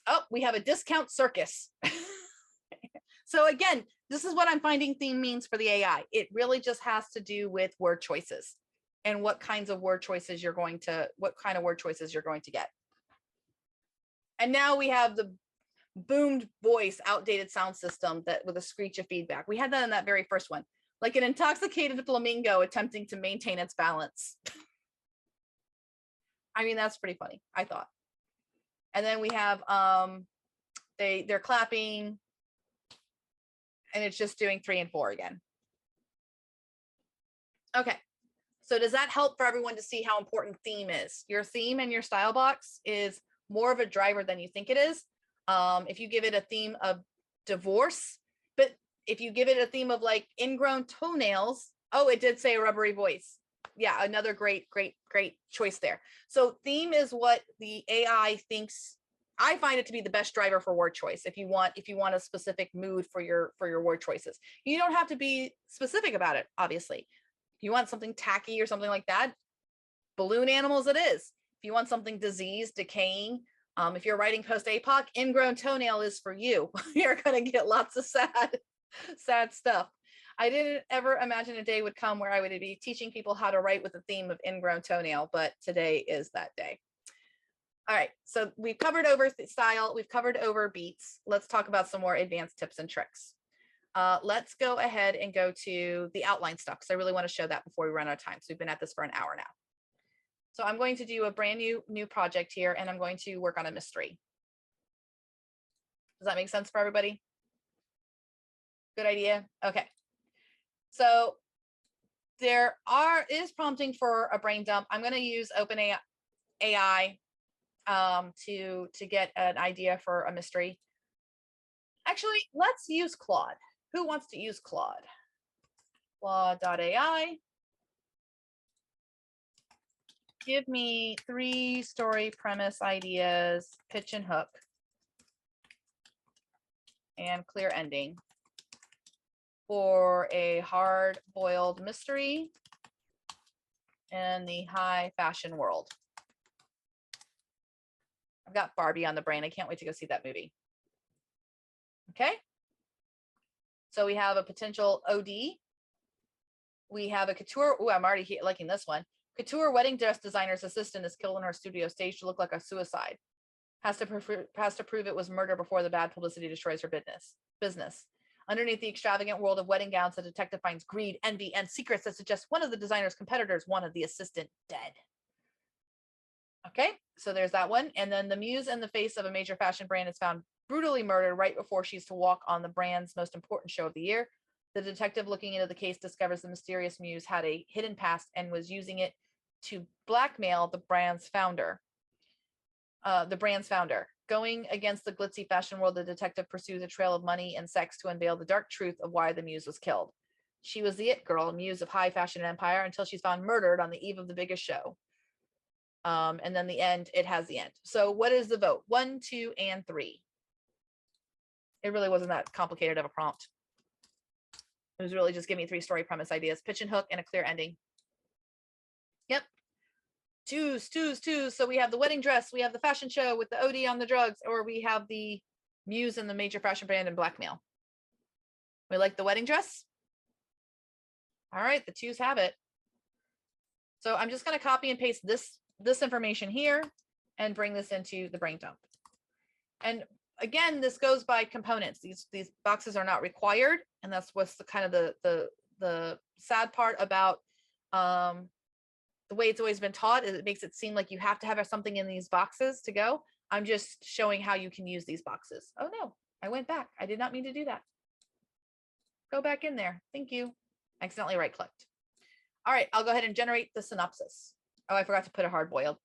Speaker 1: Oh, we have a discount circus. So again, this is what I'm finding theme means for the AI. It really just has to do with word choices and what kinds of word choices you're going to, get. And now we have the boomed voice, outdated sound system that with a screech of feedback. We had that in that very first one, like an intoxicated flamingo attempting to maintain its balance. I mean, that's pretty funny, I thought. And then we have they're clapping, and it's just doing 3 and 4 again. Okay, so does that help for everyone to see how important theme is? Your theme and your style box is more of a driver than you think it is. If you give it a theme of divorce, but if you give it a theme of like ingrown toenails, oh, it did say a rubbery voice. Yeah, another great choice there. So theme is what the AI thinks. I find it to be the best driver for word choice. If you want a specific mood for your word choices, you don't have to be specific about it. Obviously, if you want something tacky or something like that, balloon animals it is. If you want something diseased, decaying, if you're writing post-APOC, ingrown toenail is for you. You're going to get lots of sad stuff. I didn't ever imagine a day would come where I would be teaching people how to write with the theme of ingrown toenail, but today is that day. All right, so we've covered over style, we've covered over beats. Let's talk about some more advanced tips and tricks. Let's go ahead and go to the outline stuff, because I really want to show that before we run out of time. So we've been at this for an hour now. So I'm going to do a brand new project here, and I'm going to work on a mystery. Does that make sense for everybody? Good idea? Okay. So there is prompting for a brain dump. I'm going to use OpenAI to get an idea for a mystery. Actually, let's use Claude. Who wants to use Claude? Claude.ai. Give me 3 story premise ideas, pitch and hook, and clear ending for a hard-boiled mystery in the high fashion world. I've got Barbie on the brain. I can't wait to go see that movie. Okay. So we have a potential OD. We have a couture. Oh, I'm already liking this one. Couture wedding dress designer's assistant is killed in her studio, staged to look like a suicide. Has to prove it was murder before the bad publicity destroys her business. Underneath the extravagant world of wedding gowns, the detective finds greed, envy, and secrets that suggest one of the designer's competitors wanted the assistant dead. Okay, so there's that one. And then the muse and the face of a major fashion brand is found brutally murdered right before she's to walk on the brand's most important show of the year. The detective looking into the case discovers the mysterious muse had a hidden past and was using it to blackmail the brand's founder. Going against the glitzy fashion world, the detective pursues a trail of money and sex to unveil the dark truth of why the muse was killed. She was the it girl, muse of high fashion empire, until she's found murdered on the eve of the biggest show. And then the end, it has the end. So what is the vote? 1, 2, and 3. It really wasn't that complicated of a prompt. It was really just give me 3 story premise ideas, pitch and hook, and a clear ending. Yep. Twos. So we have the wedding dress, we have the fashion show with the OD on the drugs, or we have the muse and the major fashion brand and blackmail. We like the wedding dress. All right, the 2s have it. So I'm just going to copy and paste this information here and bring this into the brain dump. And again, this goes by components. These boxes are not required, and that's what's the kind of the sad part about the way it's always been taught, is it makes it seem like you have to have something in these boxes to go. I'm just showing how you can use these boxes. Oh no, I went back. I did not mean to do that. Go back in there. Thank you. Accidentally right clicked. All right, I'll go ahead and generate the synopsis. Oh, I forgot to put a hard boiled.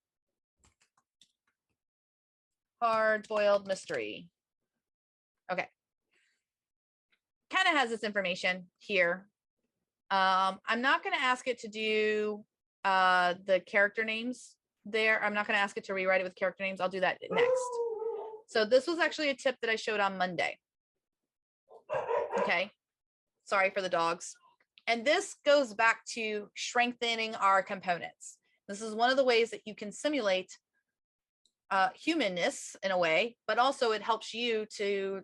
Speaker 1: Hard boiled mystery. Okay. Kind of has this information here. I'm not going to ask it to do the character names there. I'm not going to ask it to rewrite it with character names. I'll do that next. So this was actually a tip that I showed on Monday. Okay. Sorry for the dogs. And this goes back to strengthening our components. This is one of the ways that you can simulate humanness in a way, but also it helps you to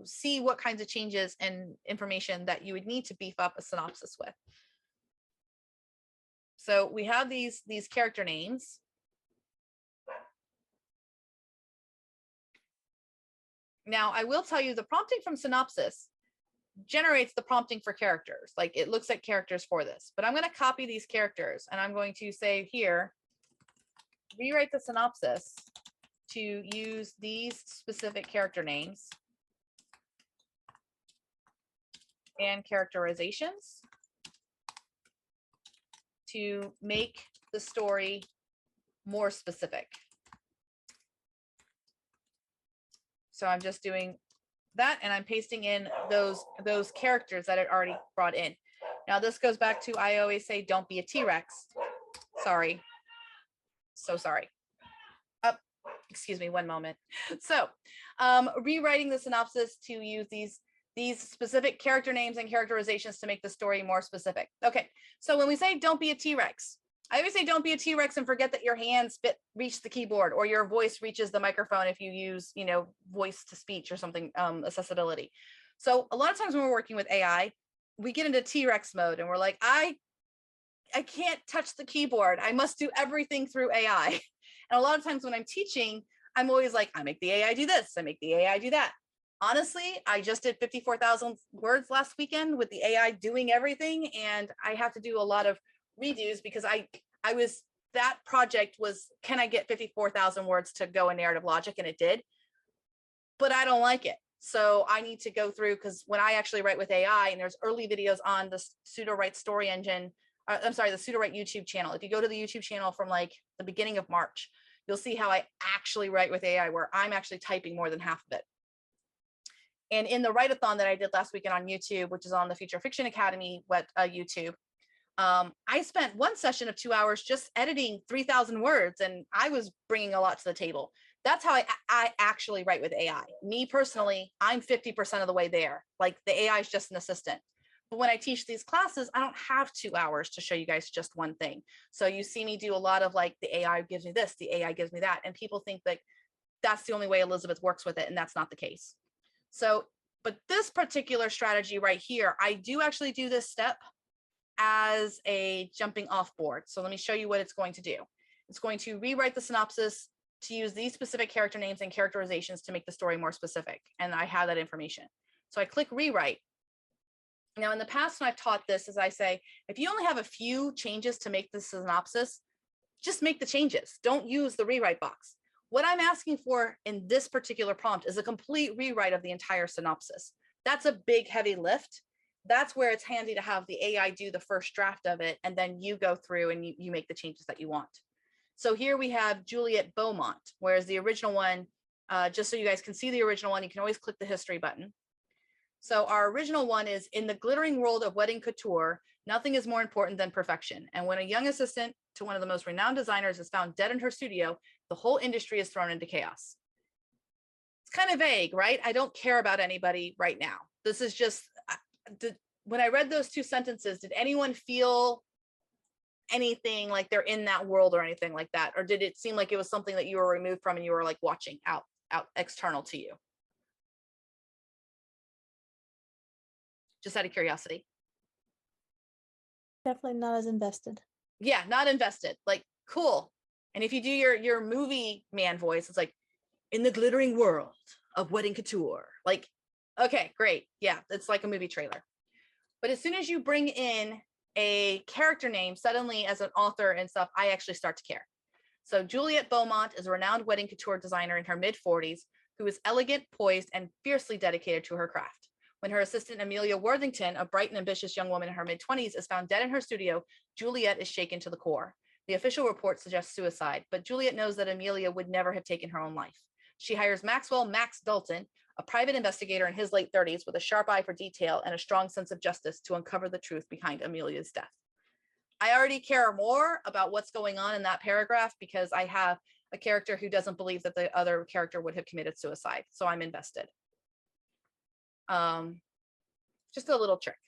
Speaker 1: see what kinds of changes and information that you would need to beef up a synopsis with. So we have these character names. Now I will tell you the prompting from synopsis generates the prompting for characters. Like it looks at characters for this, but I'm going to copy these characters and I'm going to say here, rewrite the synopsis to use these specific character names and characterizations to make the story more specific. So I'm just doing that and I'm pasting in those characters that it already brought in. Now this goes back to, I always say, don't be a T-Rex. Sorry. So sorry. Excuse me, one moment. So rewriting the synopsis to use these specific character names and characterizations to make the story more specific. Okay, so when we say don't be a T-Rex, I always say don't be a T-Rex and forget that your hands reach the keyboard or your voice reaches the microphone if you use, voice to speech or something, accessibility. So a lot of times when we're working with AI, we get into T-Rex mode and we're like, I can't touch the keyboard. I must do everything through AI. And a lot of times when I'm teaching, I'm always like, I make the AI do this. I make the AI do that. Honestly, I just did 54,000 words last weekend with the AI doing everything. And I have to do a lot of redos because that project was, can I get 54,000 words to go in narrative logic? And it did, but I don't like it. So I need to go through, because when I actually write with AI, and there's early videos on the Sudowrite story engine, the Sudowrite YouTube channel. If you go to the YouTube channel from like the beginning of March, you'll see how I actually write with AI, where I'm actually typing more than half of it. And in the write-a-thon that I did last weekend on YouTube, which is on the Future Fiction Academy YouTube, I spent one session of 2 hours just editing 3,000 words, and I was bringing a lot to the table. That's how I actually write with AI. Me personally, I'm 50% of the way there. Like the AI is just an assistant. But when I teach these classes, I don't have 2 hours to show you guys just one thing. So you see me do a lot of like, the AI gives me this, the AI gives me that. And people think that that's the only way Elizabeth works with it. And that's not the case. So, but this particular strategy right here, I do actually do this step as a jumping off board. So let me show you what it's going to do. It's going to rewrite the synopsis to use these specific character names and characterizations to make the story more specific. And I have that information. So I click rewrite. Now, in the past, when I've taught this, as I say, if you only have a few changes to make the synopsis, just make the changes. Don't use the rewrite box. What I'm asking for in this particular prompt is a complete rewrite of the entire synopsis. That's a big, heavy lift. That's where it's handy to have the AI do the first draft of it, and then you go through and you make the changes that you want. So here we have Juliet Beaumont, whereas the original one, just so you guys can see the original one, you can always click the history button. So our original one is, in the glittering world of wedding couture, nothing is more important than perfection. And when a young assistant to one of the most renowned designers is found dead in her studio, the whole industry is thrown into chaos. It's kind of vague, right? I don't care about anybody right now. This is just, when I read those two sentences, did anyone feel anything like they're in that world or anything like that? Or did it seem like it was something that you were removed from and you were like watching out external to you? Just out of curiosity.
Speaker 4: Definitely not as invested.
Speaker 1: Yeah, not invested. Like, cool. And if you do your movie man voice, it's like, in the glittering world of wedding couture. Like, okay, great. Yeah, it's like a movie trailer. But as soon as you bring in a character name, suddenly as an author and stuff, I actually start to care. So Juliet Beaumont is a renowned wedding couture designer in her mid-40s who is elegant, poised, and fiercely dedicated to her craft. When her assistant Amelia Worthington, a bright and ambitious young woman in her mid-20s, is found dead in her studio, Juliet is shaken to the core. The official report suggests suicide, but Juliet knows that Amelia would never have taken her own life. She hires Maxwell Max Dalton, a private investigator in his late 30s with a sharp eye for detail and a strong sense of justice, to uncover the truth behind Amelia's death. I already care more about what's going on in that paragraph because I have a character who doesn't believe that the other character would have committed suicide. So I'm invested. Just a little trick.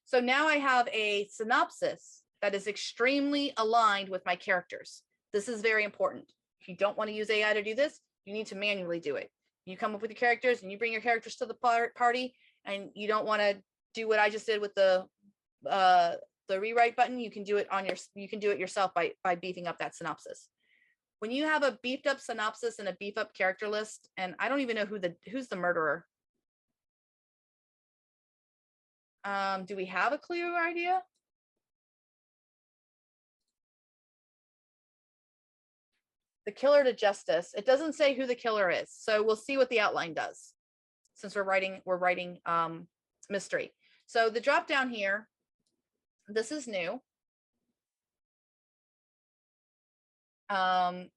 Speaker 1: So now I have a synopsis that is extremely aligned with my characters. This is very important. If you don't want to use AI to do this, you need to manually do it. You come up with your characters and you bring your characters to the party, and you don't want to do what I just did with the rewrite button. You can do it yourself by beefing up that synopsis. When you have a beefed up synopsis and a beef up character list, and I don't even know who's the murderer. Do we have a clear idea? The killer to justice. It doesn't say who the killer is, so we'll see what the outline does. Since we're writing mystery. So the drop down here, this is new.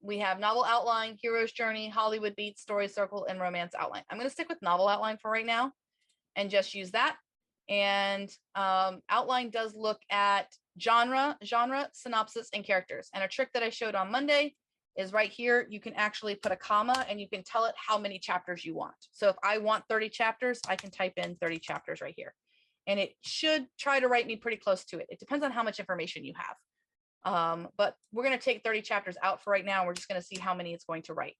Speaker 1: We have novel outline, hero's journey, Hollywood beat, story circle, and romance outline. I'm going to stick with novel outline for right now and just use that. And outline does look at genre, synopsis, and characters. And a trick that I showed on Monday is right here. You can actually put a comma and you can tell it how many chapters you want. So if I want 30 chapters, I can type in 30 chapters right here. And it should try to write me pretty close to it. It depends on how much information you have. But we're going to take 30 chapters out for right now. We're just going to see how many it's going to write.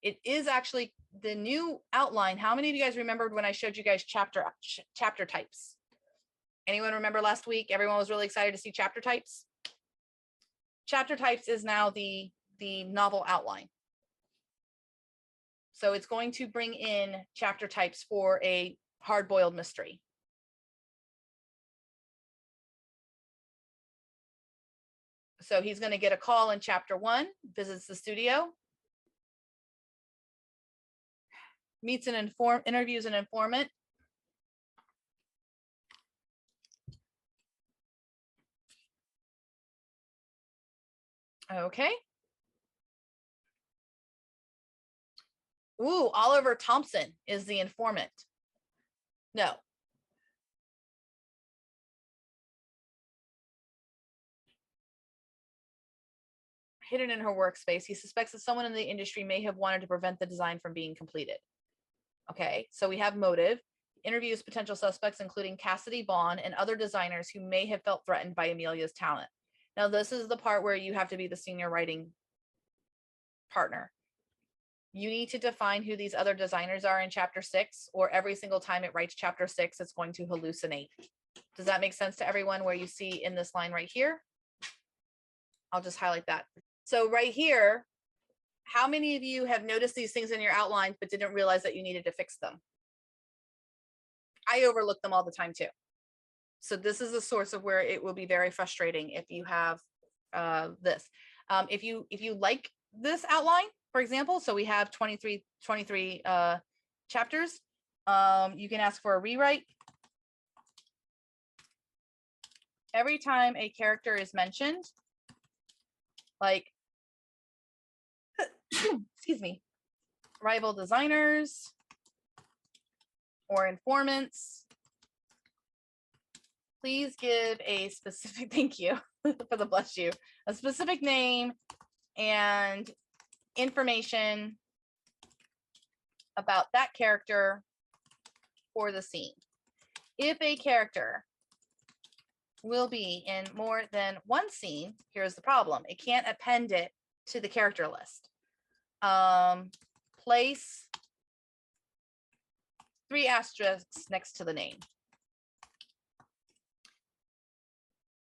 Speaker 1: It is actually the new outline. How many of you guys remembered when I showed you guys chapter types? Anyone remember last week? Everyone was really excited to see chapter types. Chapter types is now the novel outline. So it's going to bring in chapter types for a hard-boiled mystery. So he's going to get a call in chapter 1, visits the studio, meets and interviews an informant. Okay. Ooh, Oliver Thompson is the informant. No. Hidden in her workspace, he suspects that someone in the industry may have wanted to prevent the design from being completed. Okay, so we have motive. Interviews potential suspects, including Cassidy Vaughn and other designers who may have felt threatened by Amelia's talent. Now, this is the part where you have to be the senior writing partner. You need to define who these other designers are in chapter 6, or every single time it writes chapter 6, it's going to hallucinate. Does that make sense to everyone where you see in this line right here? I'll just highlight that. So right here, how many of you have noticed these things in your outline but didn't realize that you needed to fix them? I overlook them all the time too. So this is a source of where it will be very frustrating if you have this. If you like this outline, for example, so we have 23 chapters, you can ask for a rewrite. Every time a character is mentioned, like, excuse me, rival designers or informants, please give a specific, thank you for the bless you, a specific name and information about that character for the scene. If a character will be in more than one scene, here's the problem. It can't append it to the character list. Place 3 asterisks next to the name.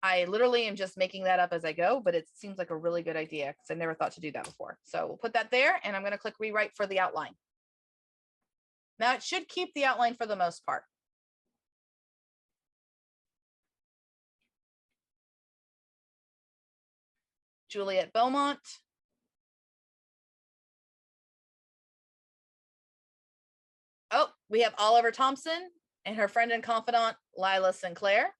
Speaker 1: I literally am just making that up as I go, but it seems like a really good idea because I never thought to do that before. So we'll put that there, and I'm going to click rewrite for the outline. Now it should keep the outline for the most part. Juliet Beaumont. Oh, we have Oliver Thompson. and her friend and confidant, Lila Sinclair.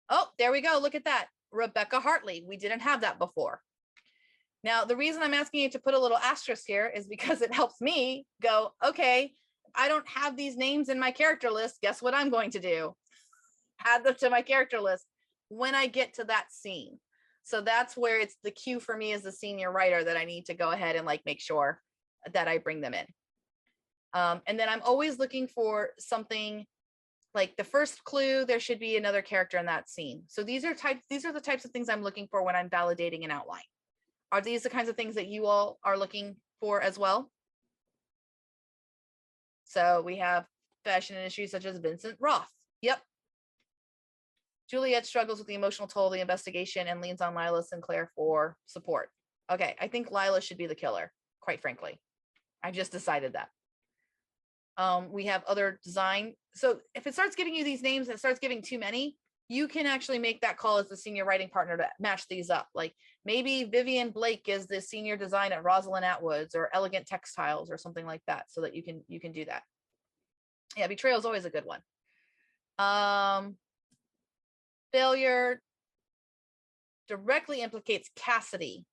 Speaker 1: Oh, there we go. Look at that. Rebecca Hartley. We didn't have that before. Now, the reason I'm asking you to put a little asterisk here is because it helps me go, okay, I don't have these names in my character list. Guess what I'm going to do? Add them to my character list when I get to that scene. So that's where it's the cue for me as the senior writer that I need to go ahead and like make sure that I bring them in. And then I'm always looking for something like the first clue, there should be another character in that scene. So these are the types of things I'm looking for when I'm validating an outline. Are these the kinds of things that you all are looking for as well? So we have fashion industry such as Vincent Roth. Yep. Juliet struggles with the emotional toll of the investigation and leans on Lila Sinclair for support. Okay, I think Lila should be the killer, quite frankly. I just decided that. We have other design. So if it starts giving you these names and it starts giving too many, you can actually make that call as the senior writing partner to match these up. Like maybe Vivian Blake is the senior design at Rosalind Atwood's or Elegant Textiles or something like that, so that you can do that. Yeah, betrayal is always a good one. Failure directly implicates Cassidy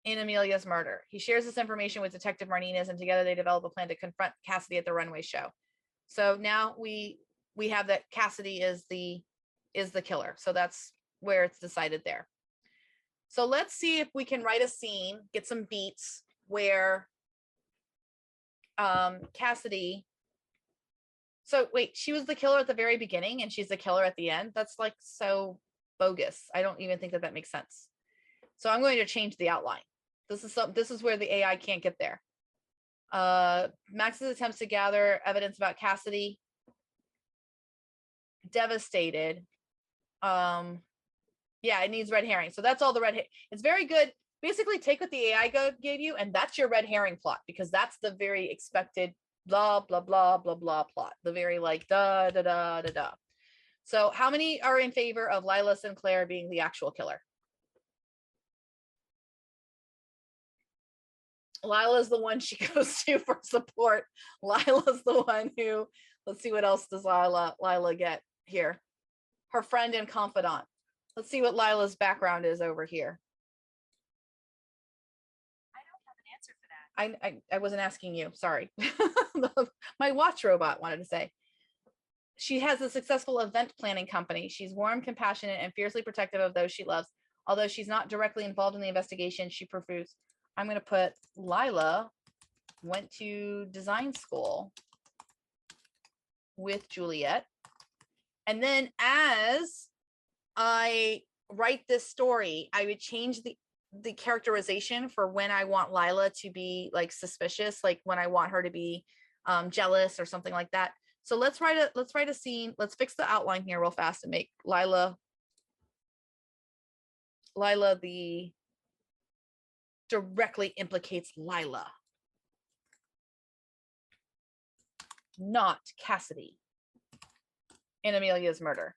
Speaker 1: in Amelia's murder. He shares this information with Detective Martinez, and together they develop a plan to confront Cassidy at the runway show. So now we have that Cassidy is the killer. So that's where it's decided there. So let's see if we can write a scene, get some beats where Cassidy. So wait, she was the killer at the very beginning and she's the killer at the end. That's like so bogus. I don't even think that makes sense. So I'm going to change the outline. This is where the AI can't get there. Max's attempts to gather evidence about Cassidy. Devastated. Yeah, it needs red herring. So that's all the red. It's very good. Basically, take what the AI gave you, and that's your red herring plot, because that's the very expected blah blah blah blah blah plot. The very like da da da da da. So how many are in favor of Lila Sinclair being the actual killer? Lila's the one she goes to for support. Lila's the one who, let's see, what else does Lila get here? Her friend and confidant. Let's see what Lila's background is over here.
Speaker 7: I don't have an answer for that.
Speaker 1: I wasn't asking you, sorry. My watch robot wanted to say. She has a successful event planning company. She's warm, compassionate, and fiercely protective of those she loves. Although she's not directly involved in the investigation, she prefers. I'm going to put Lila went to design school with Juliet. And then as I write this story, I would change the characterization for when I want Lila to be like suspicious, like when I want her to be jealous or something like that. So let's write a scene. Let's fix the outline here real fast and make Lila the directly implicates Lila, not Cassidy, in Amelia's murder.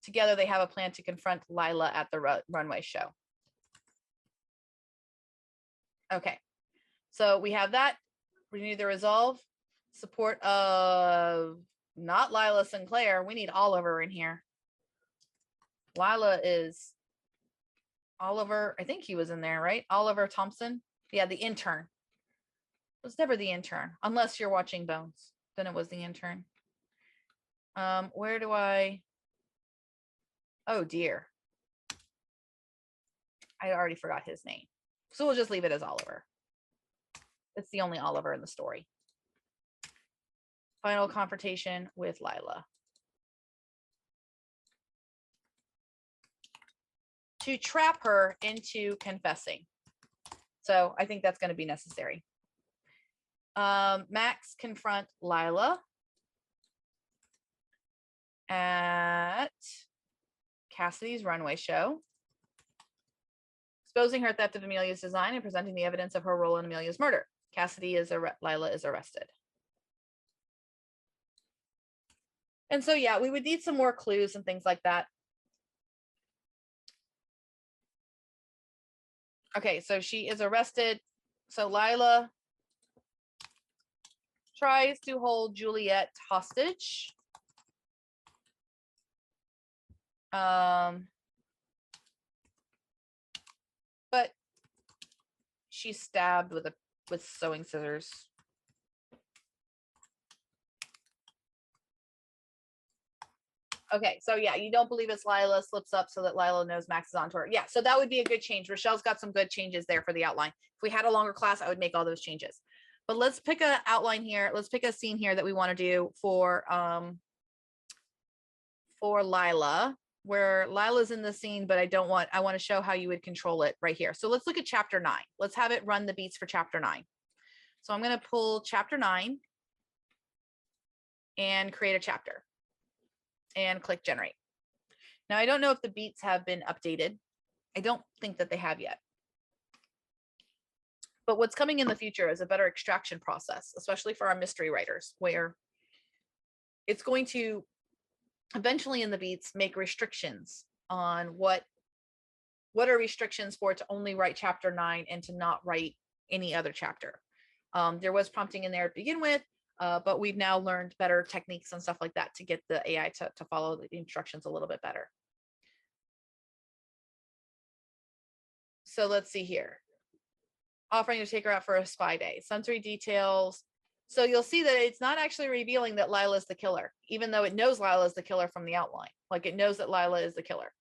Speaker 1: Together, they have a plan to confront Lila at the runway show. Okay, so we have that. Renew the resolve. Support of not Lila Sinclair. We need Oliver in here. Lila is Oliver. I think he was in there, right? Oliver Thompson. Yeah, the intern. It was never the intern, unless you're watching Bones. Then it was the intern. Where do I? Oh dear. I already forgot his name. So we'll just leave it as Oliver. It's the only Oliver in the story. Final confrontation with Lila. To trap her into confessing. So I think that's going to be necessary. Max confront Lila at Cassidy's runway show, exposing her theft of Amelia's design and presenting the evidence of her role in Amelia's murder. Lila is arrested. And so, yeah, we would need some more clues and things like that. Okay, so she is arrested. So Lila tries to hold Juliet hostage. But she's stabbed with sewing scissors. Okay, so yeah, you don't believe it's Lila, slips up so that Lila knows Max is onto her. Yeah, so that would be a good change. Rochelle's got some good changes there for the outline. If we had a longer class, I would make all those changes. But let's pick an outline here. Let's pick a scene here that we want to do for Lila, where Lila's in the scene, but I want to show how you would control it right here. So let's look at chapter 9. Let's have it run the beats for chapter 9. So I'm going to pull chapter 9 and create a chapter and click generate. Now, I don't know if the beats have been updated. I don't think that they have yet. But what's coming in the future is a better extraction process, especially for our mystery writers, where it's going to eventually in the beats make restrictions on what are restrictions for it to only write chapter 9 and to not write any other chapter. There was prompting in there to begin with, but we've now learned better techniques and stuff like that to get the AI to follow the instructions a little bit better. So let's see here. Offering to take her out for a spy day. Sensory details. So you'll see that it's not actually revealing that Lila's the killer, even though it knows Lila's the killer from the outline. Like it knows that Lila is the killer.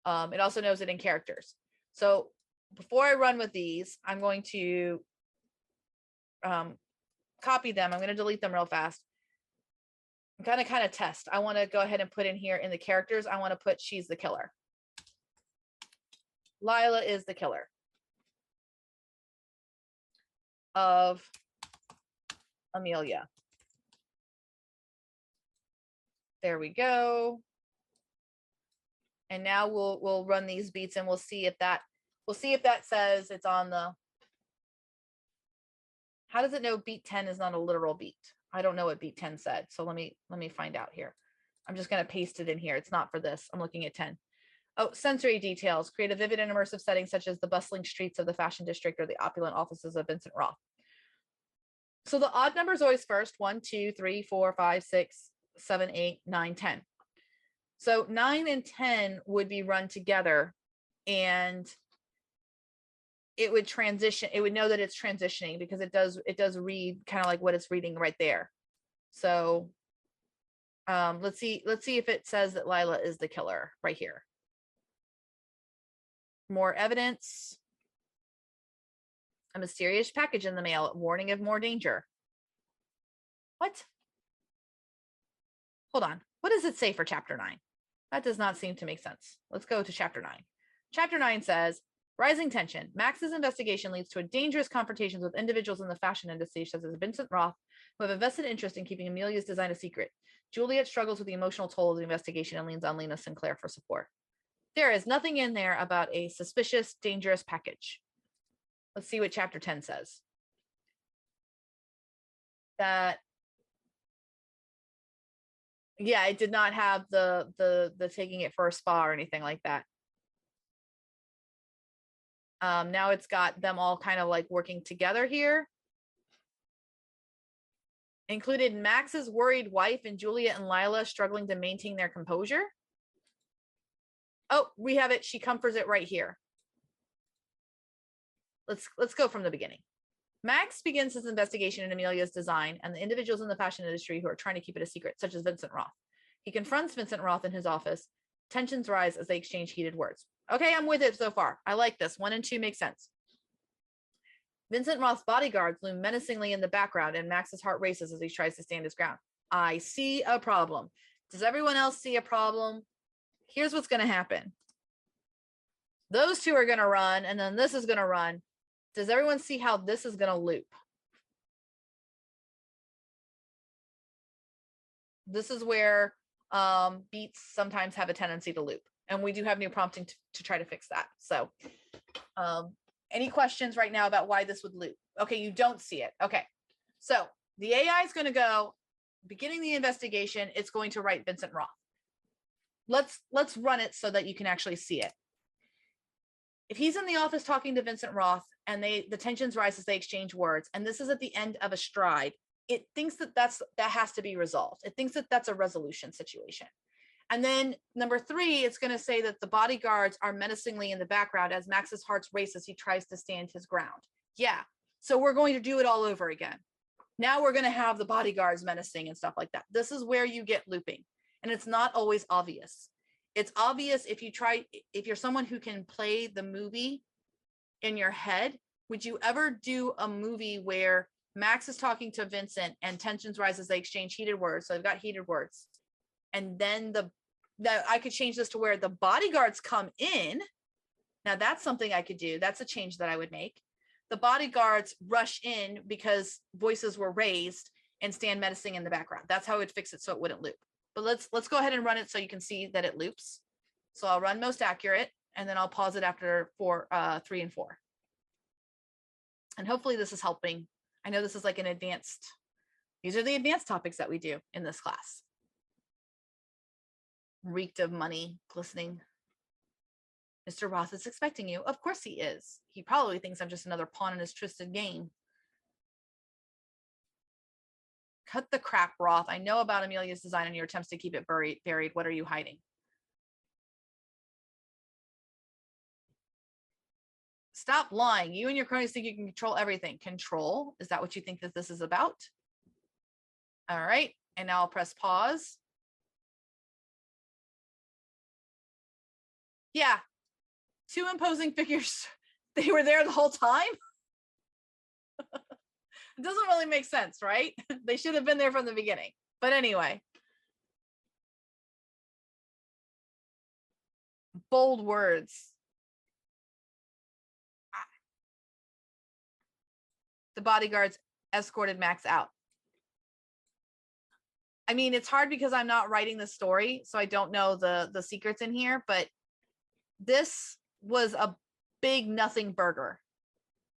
Speaker 1: It also knows it in characters. So before I run with these, I'm going to copy them. I'm going to delete them real fast. I'm going to kind of test. I want to go ahead and put in here in the characters. I want to put she's the killer. Lila is the killer of Amelia. There we go. And now we'll run these beats and we'll see if that says it's on the. How does it know beat 10 is not a literal beat? I don't know what beat 10 said. So let me find out here. I'm just going to paste it in here. It's not for this. I'm looking at 10. Oh, sensory details. Create a vivid and immersive setting such as the bustling streets of the fashion district or the opulent offices of Vincent Roth. So the odd number is always first. 1, 2, 3, 4, 5, 6, 7, 8, 9, 10. So 9 and 10 would be run together and it would transition. It would know that it's transitioning because it does read kind of like what it's reading right there. So let's see if it says that Lila is the killer right here. More evidence. A mysterious package in the mail. Warning of more danger. What? Hold on. What does it say for chapter 9? That does not seem to make sense. Let's go to chapter 9. Chapter 9 says, rising tension. Max's investigation leads to a dangerous confrontations with individuals in the fashion industry, such as Vincent Roth, who have a vested interest in keeping Amelia's design a secret. Juliet struggles with the emotional toll of the investigation and leans on Lena Sinclair for support. There is nothing in there about a suspicious, dangerous package. Let's see what chapter 10 says. That, yeah, it did not have the taking it for a spa or anything like that. Now it's got them all kind of like working together here. Included Max's worried wife and Juliet and Lila struggling to maintain their composure. Oh, we have it. She comforts it right here. Let's go from the beginning. Max begins his investigation into Amelia's design and the individuals in the fashion industry who are trying to keep it a secret, such as Vincent Roth. He confronts Vincent Roth in his office. Tensions rise as they exchange heated words. Okay, I'm with it so far. I like this. 1 and 2 make sense. Vincent Roth's bodyguards loom menacingly in the background and Max's heart races as he tries to stand his ground. I see a problem. Does everyone else see a problem? Here's what's going to happen. Those two are going to run and then this is going to run. Does everyone see how this is going to loop? This is where beats sometimes have a tendency to loop. And we do have new prompting to try to fix that. So any questions right now about why this would loop? Okay, you don't see it. Okay, so the AI is going to go, beginning the investigation, it's going to write Vincent Roth. Let's run it so that you can actually see it. If he's in the office talking to Vincent Roth and the tensions rise as they exchange words, and this is at the end of a stride, it thinks that that has to be resolved. It thinks that that's a resolution situation. And then number 3, it's going to say that the bodyguards are menacingly in the background as Max's heart races as he tries to stand his ground. Yeah. So we're going to do it all over again. Now we're going to have the bodyguards menacing and stuff like that. This is where you get looping. And it's not always obvious. It's obvious if you're someone who can play the movie in your head. Would you ever do a movie where Max is talking to Vincent and tensions rise as they exchange heated words? So they've got heated words. And then that I could change this to where the bodyguards come in. Now that's something I could do. That's a change that I would make. The bodyguards rush in because voices were raised and stand menacing in the background. That's how I would fix it so it wouldn't loop. But let's go ahead and run it so you can see that it loops. So I'll run most accurate and then I'll pause it after 3 and 4. And hopefully this is helping. I know this is like these are the advanced topics that we do in this class. Reeked of money glistening. Mr. Roth is expecting you. Of course he is. He probably thinks I'm just another pawn in his twisted game. Cut the crap, Roth. I know about Amelia's design and your attempts to keep it buried. What are you hiding? Stop lying. You and your cronies think you can control everything. Control? Is that what you think that this is about? All right. And now I'll press pause. Yeah. 2 imposing figures. They were there the whole time. It doesn't really make sense, right? They should have been there from the beginning. But anyway. Bold words. The bodyguards escorted Max out. I mean, it's hard because I'm not writing the story, so I don't know the secrets in here, but this was a big nothing burger.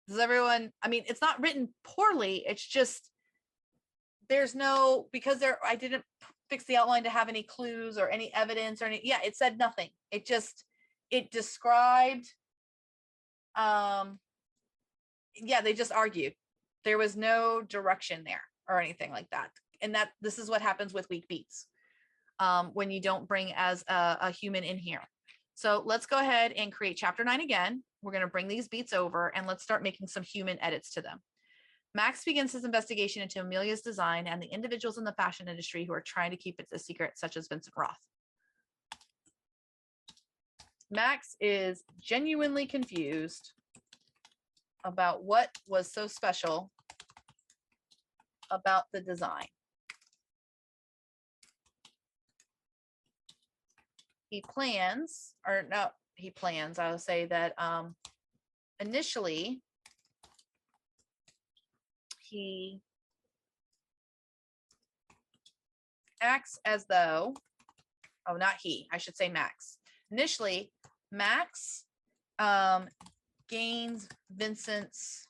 Speaker 1: Does everyone, I mean, it's not written poorly. It's just, I didn't fix the outline to have any clues or any evidence or it said nothing. It described, they just argued. There was no direction there or anything like that. And this is what happens with weak beats when you don't bring as a human in here. So let's go ahead and create chapter 9 again. We're going to bring these beats over and let's start making some human edits to them. Max begins his investigation into Amelia's design and the individuals in the fashion industry who are trying to keep it a secret, such as Vincent Roth. Max is genuinely confused about what was so special about the design. I'll say that initially he acts as though, I should say Max. Initially, Max gains Vincent's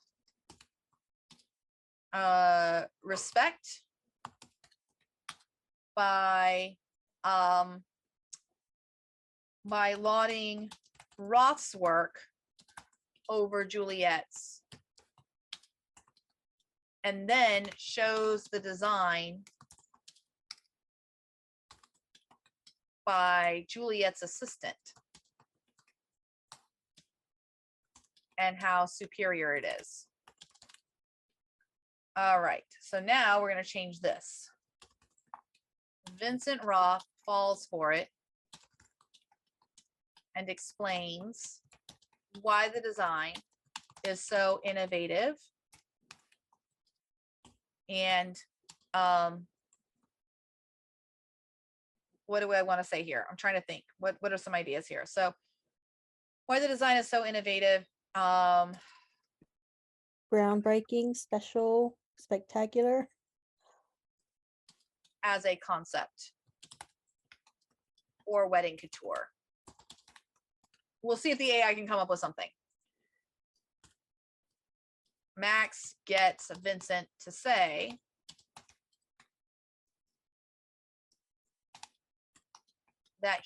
Speaker 1: respect by lauding Roth's work over Juliet's, and then shows the design by Juliet's assistant and how superior it is. All right, so now we're going to change this. Vincent Roth falls for it and explains why the design is so innovative and what do I want to say here? I'm trying to think. What are some ideas here? So why the design is so innovative.
Speaker 4: Groundbreaking, special, spectacular.
Speaker 1: As a concept or wedding couture. We'll see if the AI can come up with something. Max gets Vincent to say that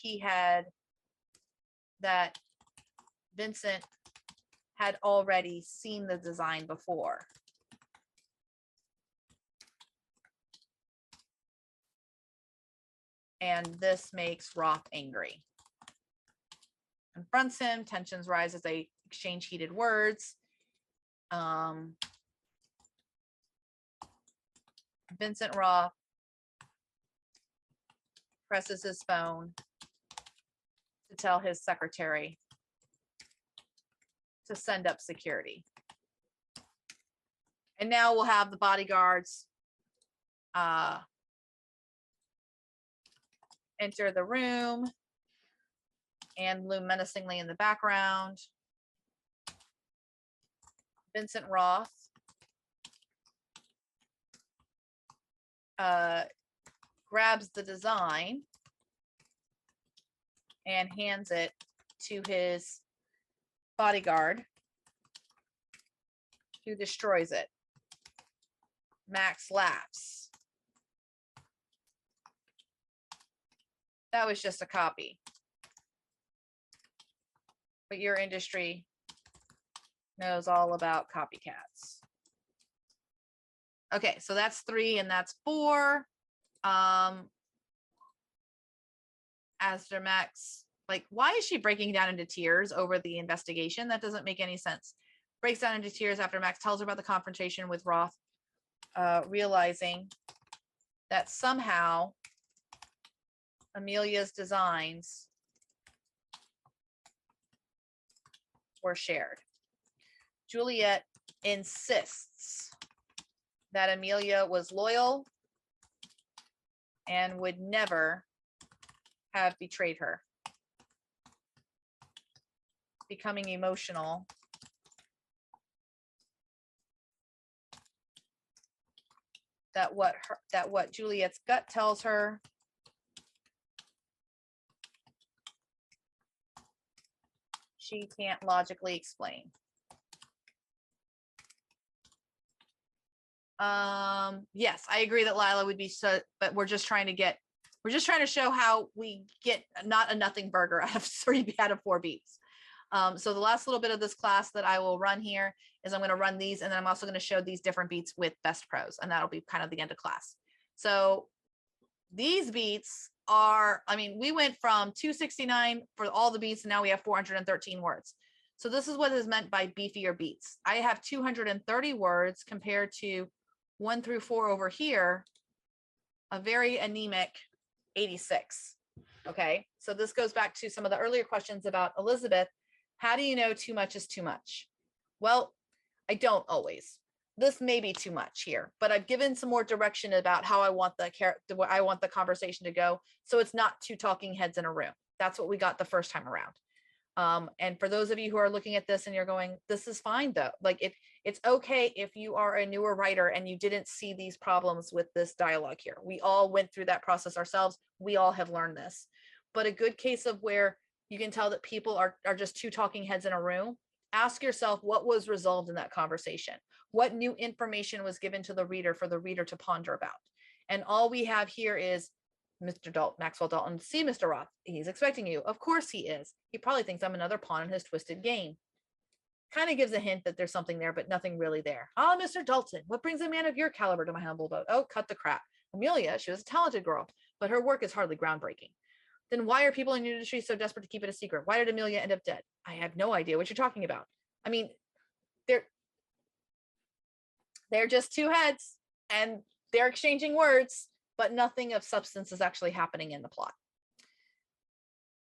Speaker 1: Vincent had already seen the design before. And this makes Roth angry. Confronts him, tensions rise as they exchange heated words. Vincent Roth presses his phone to tell his secretary to send up security. And now we'll have the bodyguards enter the room and loom menacingly in the background. Vincent Roth grabs the design and hands it to his bodyguard, who destroys it. Max laughs. That was just a copy. But your industry knows all about copycats. Okay, so that's 3 and that's 4. Aster Max, like, why is she breaking down into tears over the investigation? That doesn't make any sense. Breaks down into tears after Max tells her about the confrontation with Roth, realizing that somehow Amelia's designs were shared. Juliet insists that Amelia was loyal and would never have betrayed her. Becoming emotional. That what Juliet's gut tells her she can't logically explain. Yes, I agree that Lila would be so, but we're just trying to show how we get not a nothing burger out of 3 out of 4 beats. So the last little bit of this class that I will run here is I'm going to run these, and then I'm also going to show these different beats with best pros, and that'll be kind of the end of class. So these beats are, I mean, we went from 269 for all the beats, and now we have 413 words. So this is what is meant by beefier beats. I have 230 words compared to 1 through 4 over here, a very anemic 86. Okay, so this goes back to some of the earlier questions about Elizabeth. How do you know too much is too much? Well, I don't always. This may be too much here, but I've given some more direction about how I want the conversation to go, so it's not 2 talking heads in a room. That's what we got the first time around. And for those of you who are looking at this and you're going, this is fine though. Like, it's okay if you are a newer writer and you didn't see these problems with this dialogue here. We all went through that process ourselves. We all have learned this. But a good case of where you can tell that people are just 2 talking heads in a room, ask yourself what was resolved in that conversation. What new information was given to the reader for the reader to ponder about? And all we have here is Mr. Maxwell Dalton, see Mr. Roth, he's expecting you. Of course he is. He probably thinks I'm another pawn in his twisted game. Kind of gives a hint that there's something there, but nothing really there. Ah, Mr. Dalton, what brings a man of your caliber to my humble boat? Oh, cut the crap. Amelia, she was a talented girl, but her work is hardly groundbreaking. Then why are people in your industry so desperate to keep it a secret? Why did Amelia end up dead? I have no idea what you're talking about. I mean, they're just 2 heads and they're exchanging words, but nothing of substance is actually happening in the plot.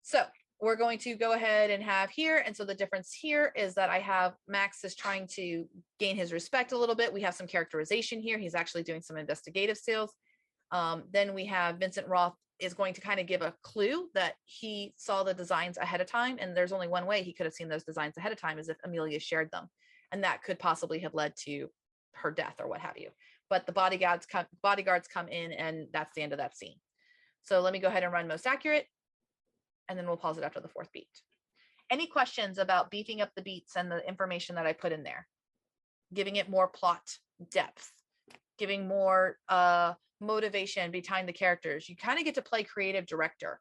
Speaker 1: So we're going to go ahead and have here. And so the difference here is that I have Max is trying to gain his respect a little bit. We have some characterization here. He's actually doing some investigative skills. Then we have Vincent Roth is going to kind of give a clue that he saw the designs ahead of time. And there's only one way he could have seen those designs ahead of time, is if Amelia shared them. And that could possibly have led to her death or what have you. But the bodyguards come in, and that's the end of that scene. So let me go ahead and run most accurate, and then we'll pause it after the 4th beat. Any questions about beefing up the beats and the information that I put in there? Giving it more plot depth, giving more motivation behind the characters. You kind of get to play creative director.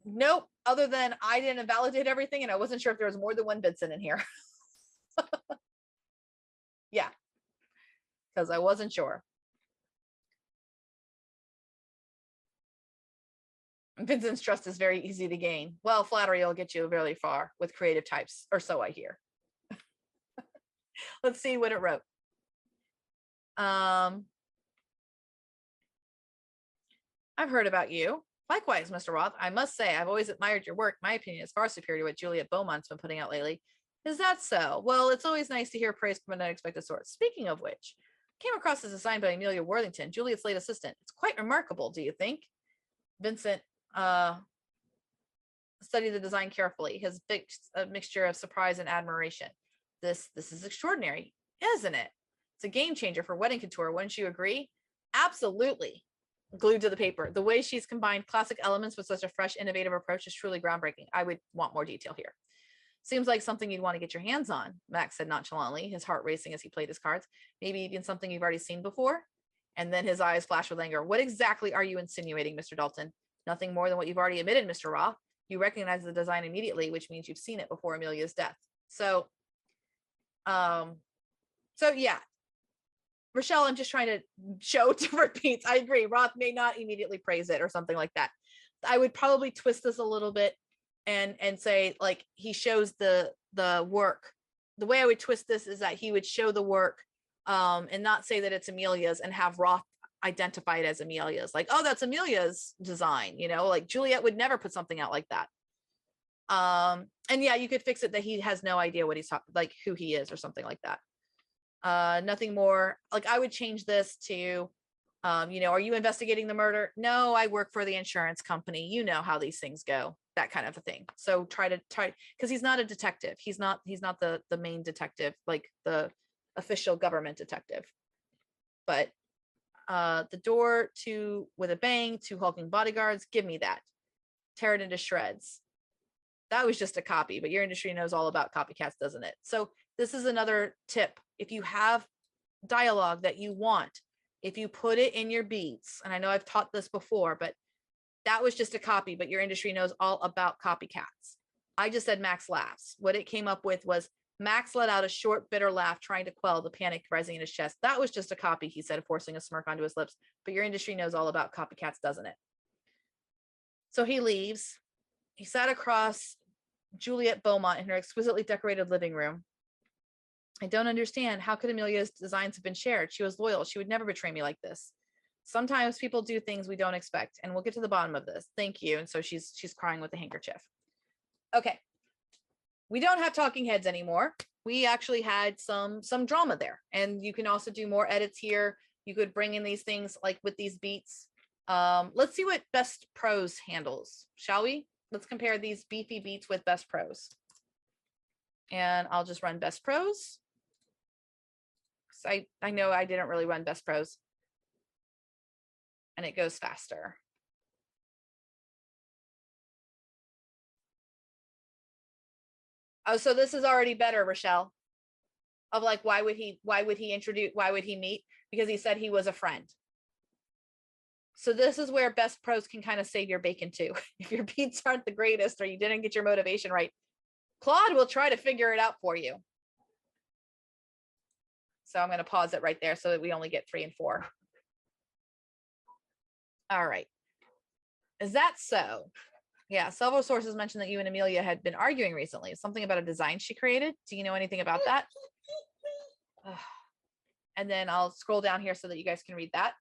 Speaker 1: Nope, other than I didn't validate everything and I wasn't sure if there was more than one Vincent in here. Yeah. because I wasn't sure. Vincent's trust is very easy to gain. Well, flattery will get you really far with creative types, or so I hear. Let's see what it wrote. I've heard about you. Likewise, Mr. Roth, I must say, I've always admired your work. My opinion is far superior to what Juliet Beaumont's been putting out lately. Is that so? Well, it's always nice to hear praise from an unexpected source. Speaking of which, came across this design by Amelia Worthington, Juliet's late assistant. It's quite remarkable, do you think? Vincent studied the design carefully, his a mixture of surprise and admiration. This is extraordinary, isn't it? It's a game changer for wedding couture, wouldn't you agree? Absolutely. Glued to the paper. The way she's combined classic elements with such a fresh, innovative approach is truly groundbreaking. I would want more detail here. Seems like something you'd want to get your hands on, Max said nonchalantly, his heart racing as he played his cards. Maybe even something you've already seen before? And then his eyes flashed with anger. What exactly are you insinuating, Mr. Dalton? Nothing more than what you've already admitted, Mr. Roth. You recognize the design immediately, which means you've seen it before Amelia's death. So yeah. Rochelle, I'm just trying to show different beats. I agree. Roth may not immediately praise it or something like that. I would probably twist this a little bit and say, like, he shows the work. The way I would twist this is that he would show the work and not say that it's Amelia's and have Roth identify it as Amelia's. Like, oh, that's Amelia's design. You know, like Juliet would never put something out like that. And yeah, you could fix it that he has no idea what he's talking, like who he is or something like that. Nothing more. Like, I would change this to, you know, are you investigating the murder? No, I work for the insurance company. You know how these things go, that kind of a thing. So try, because he's not a detective. He's not the main detective, like the official government detective. But the door with a bang, 2 hulking bodyguards, give me that. Tear it into shreds. That was just a copy, but your industry knows all about copycats, doesn't it? So this is another tip. If you have dialogue that you want, if you put it in your beats, and I know I've taught this before, but that was just a copy, but your industry knows all about copycats. I just said Max laughs. What it came up with was Max let out a short, bitter laugh, trying to quell the panic rising in his chest. That was just a copy, he said, forcing a smirk onto his lips. But your industry knows all about copycats, doesn't it? So he leaves. He sat across Juliet Beaumont in her exquisitely decorated living room. I don't understand. How could Amelia's designs have been shared? She was loyal. She would never betray me like this. Sometimes people do things we don't expect, and we'll get to the bottom of this. Thank you. And so she's crying with a handkerchief. Okay. We don't have talking heads anymore. We actually had some drama there, and you can also do more edits here. You could bring in these things like with these beats. Let's see what Best Prose handles, shall we? Let's compare these beefy beats with Best Prose. And I'll just run Best Prose. I know I didn't really run Best Prose. And it goes faster. Oh, so this is already better, Rochelle. Of like, why would he meet? Because he said he was a friend. So this is where Best Prose can kind of save your bacon too. If your beats aren't the greatest or you didn't get your motivation right, Claude will try to figure it out for you. So I'm going to pause it right there so that we only get 3 and 4. All right. Is that so? Yeah, several sources mentioned that you and Amelia had been arguing recently. Something about a design she created. Do you know anything about that? And then I'll scroll down here so that you guys can read that.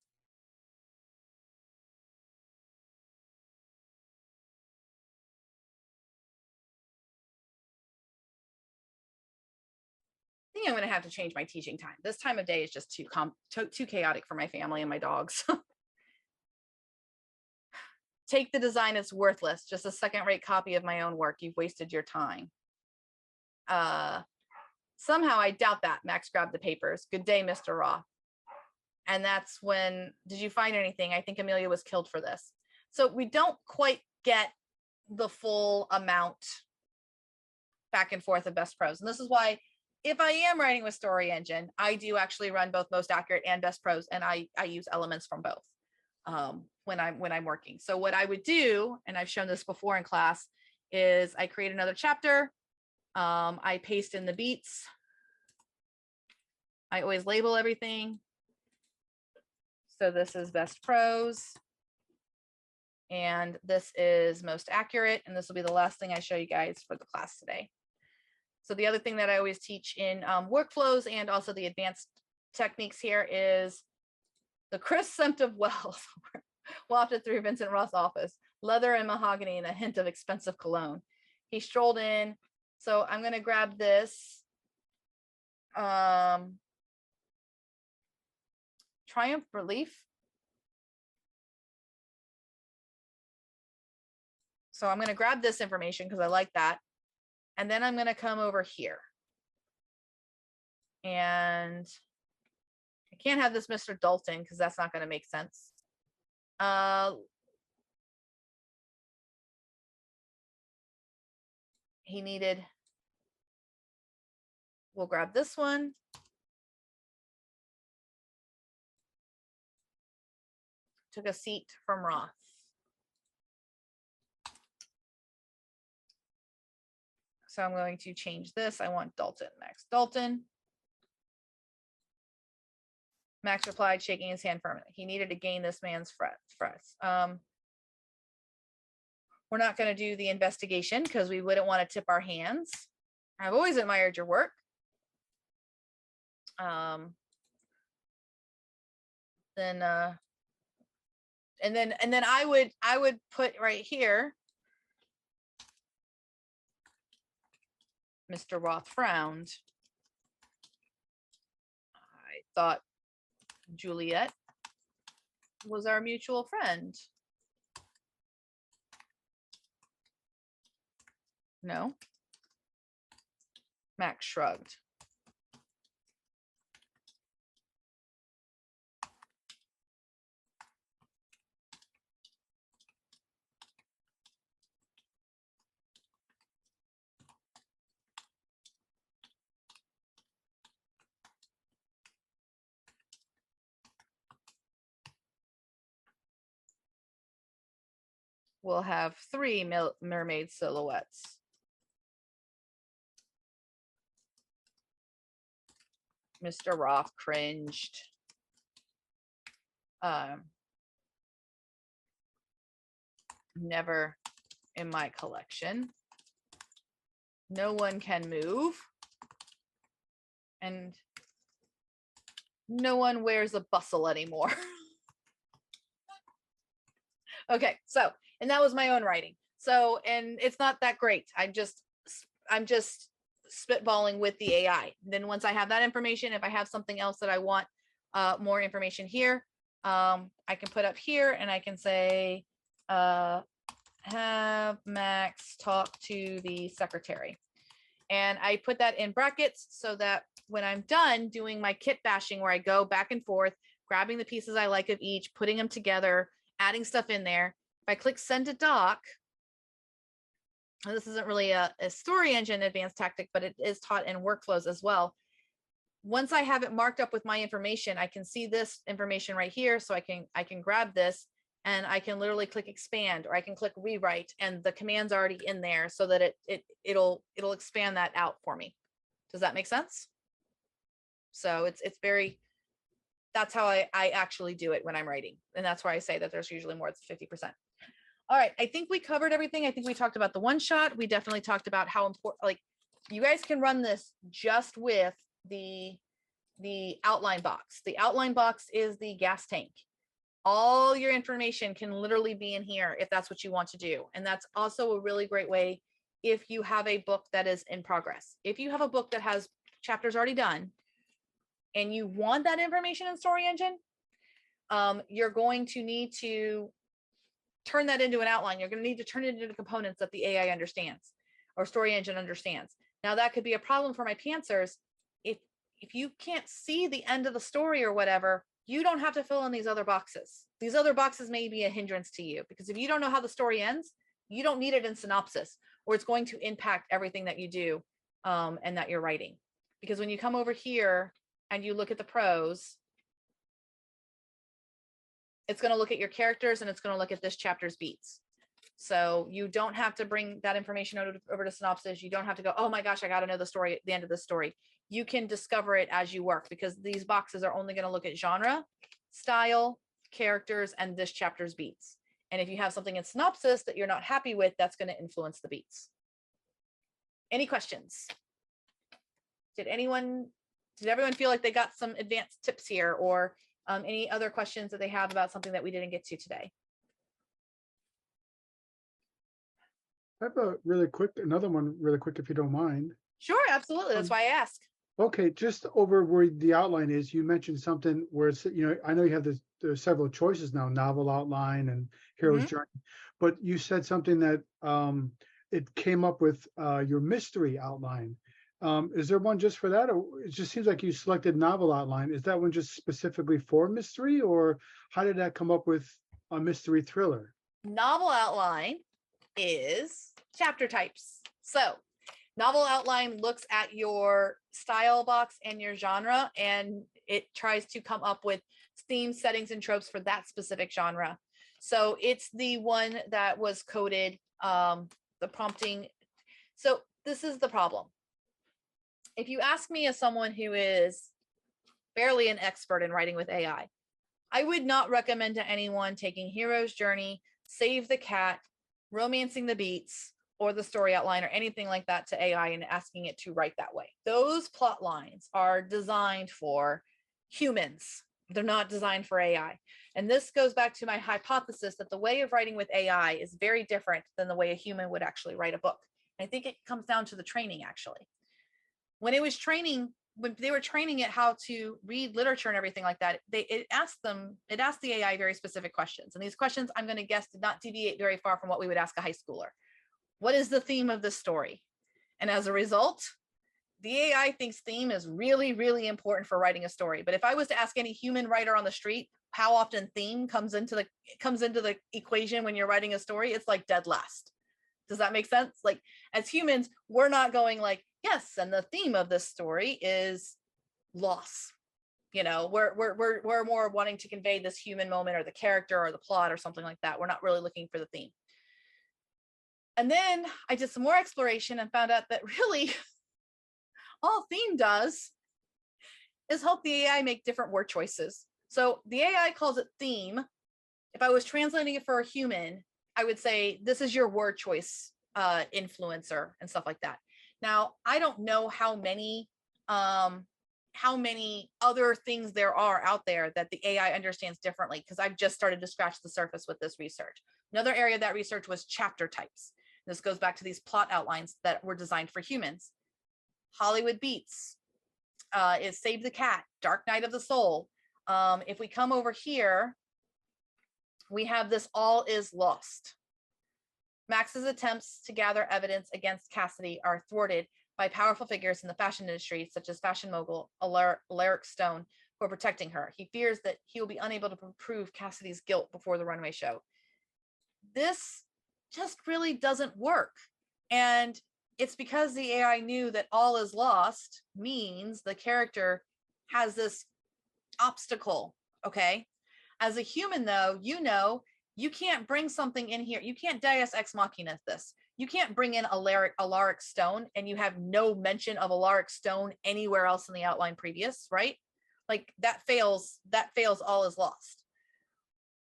Speaker 1: I think I'm going to have to change my teaching time. This time of day is just too chaotic for my family and my dogs. Take the design as worthless, just a second-rate copy of my own work. You've wasted your time. Somehow I doubt that. Max grabbed the papers. Good day, Mr. Roth. And that's when, did you find anything? I think Amelia was killed for this. So we don't quite get the full amount back and forth of Best Prose. And this is why, if I am writing with Story Engine, I do actually run both Most Accurate and Best Prose, and I use elements from both when I'm working. So what I would do, and I've shown this before in class, is I create another chapter. I paste in the beats. I always label everything. So this is best prose. And this is most accurate. And this will be the last thing I show you guys for the class today. So the other thing that I always teach in workflows and also the advanced techniques here is the crisp scent of wells wafted through Vincent Roth's office, leather and mahogany and a hint of expensive cologne. He strolled in. So I'm going to grab this. Triumph Relief. So I'm going to grab this information because I like that. And then I'm going to come over here. And I can't have this Mr. Dalton because that's not going to make sense. He needed, we'll grab this one. Took a seat from Roth. So I'm going to change this. I want Dalton, Max Dalton. Max replied, shaking his hand firmly. He needed to gain this man's frets. We're not going to do the investigation because we wouldn't want to tip our hands. I've always admired your work. Then I would put right here, Mr. Roth frowned. I thought Juliet was our mutual friend. No. Max shrugged. We'll have 3 mermaid silhouettes. Mr. Roth cringed. Never in my collection. No one can move. And no one wears a bustle anymore. Okay, so, and that was my own writing. So, and it's not that great. I'm just spitballing with the AI. Then once I have that information, if I have something else that I want more information here, I can put up here and I can say, have Max talk to the secretary. And I put that in brackets so that when I'm done doing my kit bashing, where I go back and forth, grabbing the pieces I like of each, putting them together, adding stuff in there. If I click send to doc, and this isn't really a story engine advanced tactic, but it is taught in workflows as well. Once I have it marked up with my information, I can see this information right here. So I can grab this and I can literally click expand, or I can click rewrite, and the command's already in there so that it'll expand that out for me. Does that make sense? So it's very, that's how I actually do it when I'm writing. And that's why I say that there's usually more than 50%. All right, I think we covered everything. I think we talked about the one shot. We definitely talked about how important, like, you guys can run this just with the outline box. The outline box is the gas tank. All your information can literally be in here if that's what you want to do. And that's also a really great way if you have a book that is in progress. If you have a book that has chapters already done and you want that information in Story Engine, you're going to need to turn that into an outline. You're going to need to turn it into the components that the AI understands or Story Engine understands. Now that could be a problem for my pantsers. If you can't see the end of the story or whatever, you don't have to fill in these other boxes. These other boxes may be a hindrance to you, because if you don't know how the story ends, you don't need it in synopsis, or it's going to impact everything that you do and that you're writing. Because when you come over here and you look at the prose, it's going to look at your characters and it's going to look at this chapter's beats. So you don't have to bring that information over to synopsis. You don't have to go, oh my gosh, I got to know the story at the end of the story. You can discover it as you work, because these boxes are only going to look at genre, style, characters and this chapter's beats. And if you have something in synopsis that you're not happy with, that's going to influence the beats. Any questions? Did everyone feel like they got some advanced tips here, or any other questions that they have about something that we didn't get to today?
Speaker 5: I have another one really quick, if you don't mind.
Speaker 1: Sure, absolutely. That's why I asked.
Speaker 5: Okay, just over where the outline is, you mentioned something where it's, I know you have there's several choices now, novel outline and hero's journey, but you said something that it came up with your mystery outline. Is there one just for that? Or it just seems like you selected novel outline. Is that one just specifically for mystery, or how did that come up with a mystery thriller?
Speaker 1: Novel outline is chapter types. So novel outline looks at your style box and your genre, and it tries to come up with themes, settings, and tropes for that specific genre. So it's the one that was coded, the prompting. So this is the problem. If you ask me as someone who is barely an expert in writing with AI, I would not recommend to anyone taking Hero's Journey, Save the Cat, Romancing the Beats, or the story outline or anything like that to AI and asking it to write that way. Those plot lines are designed for humans. They're not designed for AI. And this goes back to my hypothesis that the way of writing with AI is very different than the way a human would actually write a book. And I think it comes down to the training, actually. When they were training it how to read literature and everything like that, it asked the AI very specific questions. And these questions, I'm going to guess, did not deviate very far from what we would ask a high schooler. What is the theme of this story? And as a result, the AI thinks theme is really, really important for writing a story. But if I was to ask any human writer on the street how often theme comes into the equation when you're writing a story, it's like dead last. Does that make sense? Like, as humans, we're not going like, yes, and the theme of this story is loss. We're more wanting to convey this human moment or the character or the plot or something like that. We're not really looking for the theme. And then I did some more exploration and found out that really all theme does is help the AI make different word choices. So the AI calls it theme. If I was translating it for a human, I would say, this is your word choice influencer and stuff like that. Now, I don't know how many other things there are out there that the AI understands differently, because I've just started to scratch the surface with this research. Another area of that research was chapter types. This goes back to these plot outlines that were designed for humans. Hollywood Beats is Save the Cat, Dark Night of the Soul. If we come over here, we have this All Is Lost. Max's attempts to gather evidence against Cassidy are thwarted by powerful figures in the fashion industry, such as fashion mogul Alaric Stone, who are protecting her. He fears that he will be unable to prove Cassidy's guilt before the runway show. This just really doesn't work. And it's because the AI knew that all is lost means the character has this obstacle, okay? As a human, though, you can't bring something in here. You can't deus ex machina this. You can't bring in Alaric Stone and you have no mention of Alaric Stone anywhere else in the outline previous, right? Like that fails, all is lost.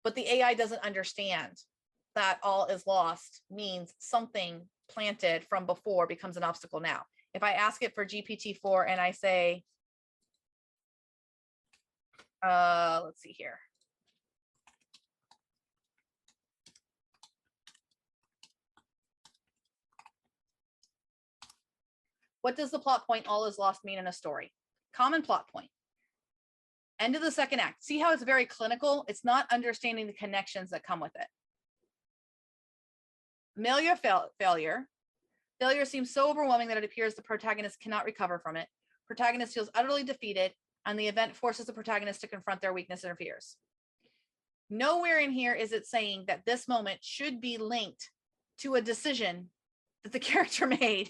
Speaker 1: But the AI doesn't understand that all is lost means something planted from before becomes an obstacle now. If I ask it for GPT-4 and I say, let's see here. What does the plot point all is lost mean in a story? Common plot point. End of the second act. See how it's very clinical? It's not understanding the connections that come with it. Failure. Failure seems so overwhelming that it appears the protagonist cannot recover from it. Protagonist feels utterly defeated, and the event forces the protagonist to confront their weakness and fears. Nowhere in here is it saying that this moment should be linked to a decision that the character made,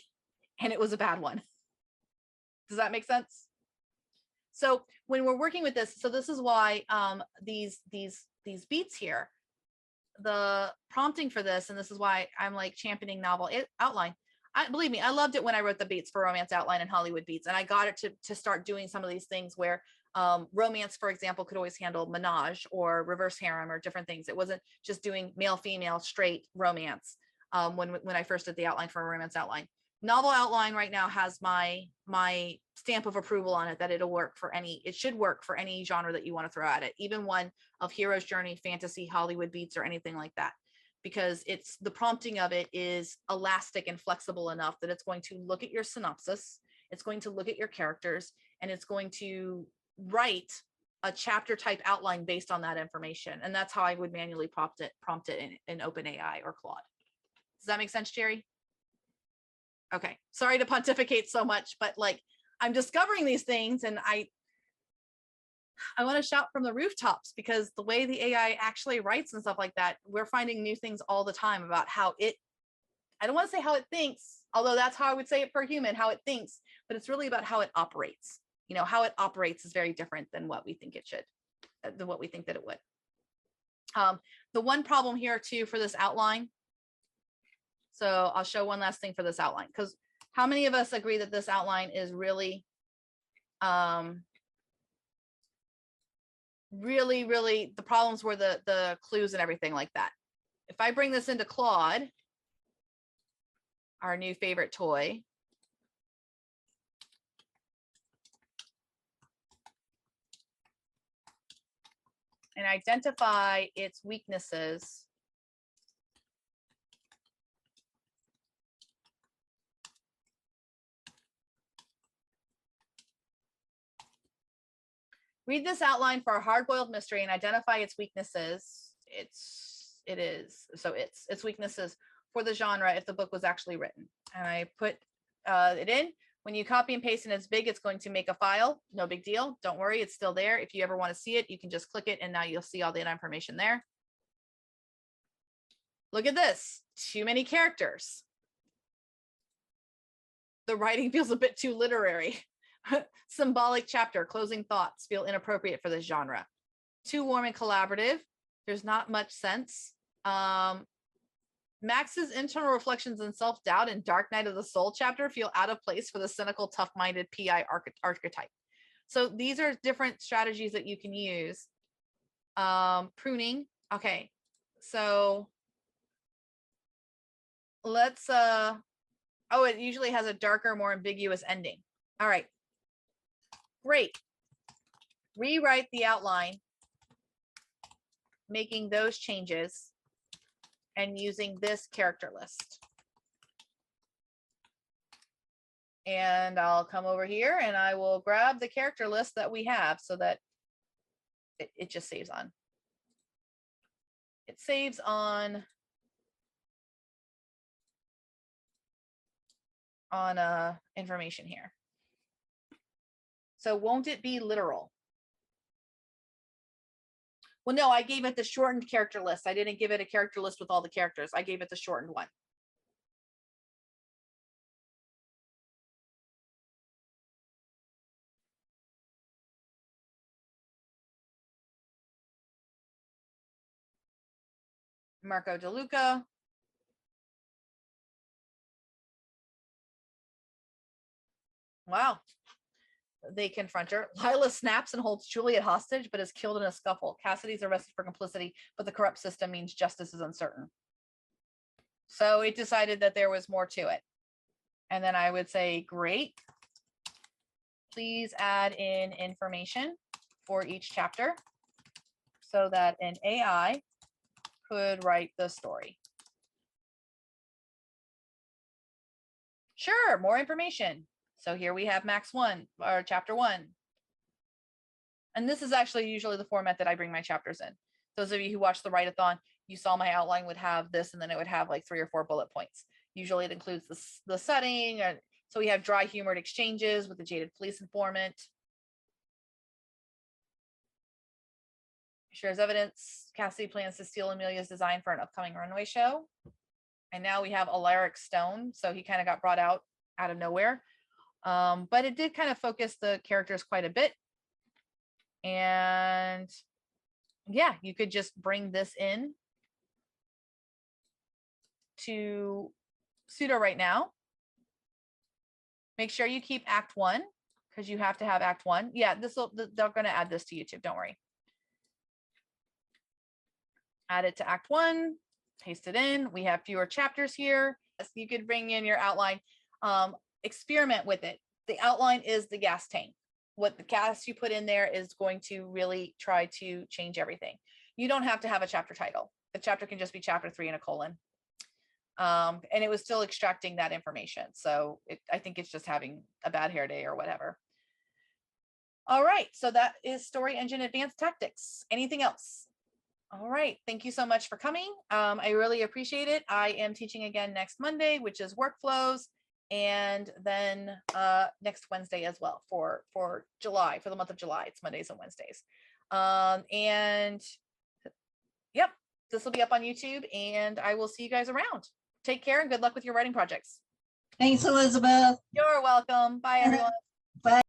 Speaker 1: and it was a bad one. Does that make sense? So when we're working with this, so this is why these beats here, the prompting for this, and this is why I'm like championing novel outline. Believe me, I loved it when I wrote the beats for Romance Outline and Hollywood Beats, and I got it to start doing some of these things where Romance, for example, could always handle menage or reverse harem or different things. It wasn't just doing male, female, straight romance. When I first did the outline for a romance outline. Novel outline right now has my stamp of approval on it that it should work for any genre that you want to throw at it, even one of hero's journey, fantasy, Hollywood beats, or anything like that, because the prompting of it is elastic and flexible enough that it's going to look at your synopsis, it's going to look at your characters, and it's going to write a chapter type outline based on that information. And that's how I would manually prompt it in OpenAI or Claude. Does that make sense, Jerry? Okay, sorry to pontificate so much, but like I'm discovering these things and I want to shout from the rooftops, because the way the AI actually writes and stuff like that, we're finding new things all the time about how I don't want to say how it thinks, although that's how I would say it for a human, how it thinks, but it's really about how it operates. You know, how it operates is very different than what we think it should, than what we think that it would. The one problem here too for this outline, so I'll show one last thing for this outline, because how many of us agree that this outline is really, really, the problems were the clues and everything like that. If I bring this into Claude, our new favorite toy, and identify its weaknesses, read this outline for a hard-boiled mystery and identify its weaknesses. Its weaknesses for the genre if the book was actually written. And I put it in. When you copy and paste and it's big, it's going to make a file. No big deal. Don't worry, it's still there. If you ever want to see it, you can just click it and now you'll see all the information there. Look at this. Too many characters. The writing feels a bit too literary. Symbolic chapter, closing thoughts feel inappropriate for this genre. Too warm and collaborative. There's not much sense. Max's internal reflections and self-doubt in Dark Night of the Soul chapter feel out of place for the cynical, tough-minded PI archetype. So these are different strategies that you can use. Pruning. Okay, so let's oh, it usually has a darker, more ambiguous ending. All right. Great. Rewrite the outline, making those changes and using this character list. And I'll come over here and I will grab the character list that we have so that it just saves on. It saves on information here. So won't it be literal? Well, no, I gave it the shortened character list. I didn't give it a character list with all the characters. I gave it the shortened one. Marco DeLuca. Wow. They confront her. Lila snaps and holds Juliet hostage, but is killed in a scuffle. Cassidy's arrested for complicity, but the corrupt system means justice is uncertain. So it decided that there was more to it. And then I would say, great. Please add in information for each chapter so that an AI could write the story. Sure, more information. So here we have Max 1 or chapter 1. And this is actually usually the format that I bring my chapters in. Those of you who watch the write-a-thon, you saw my outline would have this, and then it would have like 3 or 4 bullet points. Usually it includes the setting. So we have dry humored exchanges with the jaded police informant. Shares evidence. Cassidy plans to steal Amelia's design for an upcoming runway show. And now we have Alaric Stone. So he kind of got brought out of nowhere. But it did kind of focus the characters quite a bit. And yeah, you could just bring this in to Sudowrite now. Make sure you keep Act 1, because you have to have Act 1. Yeah, they're going to add this to YouTube. Don't worry. Add it to Act 1, paste it in. We have fewer chapters here. So you could bring in your outline, experiment with it. The outline is the gas tank. What the gas you put in there is going to really try to change everything. You don't have to have a chapter title. The chapter can just be chapter 3 and a colon. And it was still extracting that information. So I think it's just having a bad hair day or whatever. All right, so that is Story Engine Advanced Tactics. Anything else? All right, thank you so much for coming. I really appreciate it. I am teaching again next Monday, which is workflows, and then next Wednesday as well for July, for the month of July. It's Mondays and Wednesdays. And yep, this will be up on YouTube, and I will see you guys around. Take care and good luck with your writing projects.
Speaker 2: Thanks, Elizabeth.
Speaker 1: You're welcome. Bye, everyone.
Speaker 2: Bye.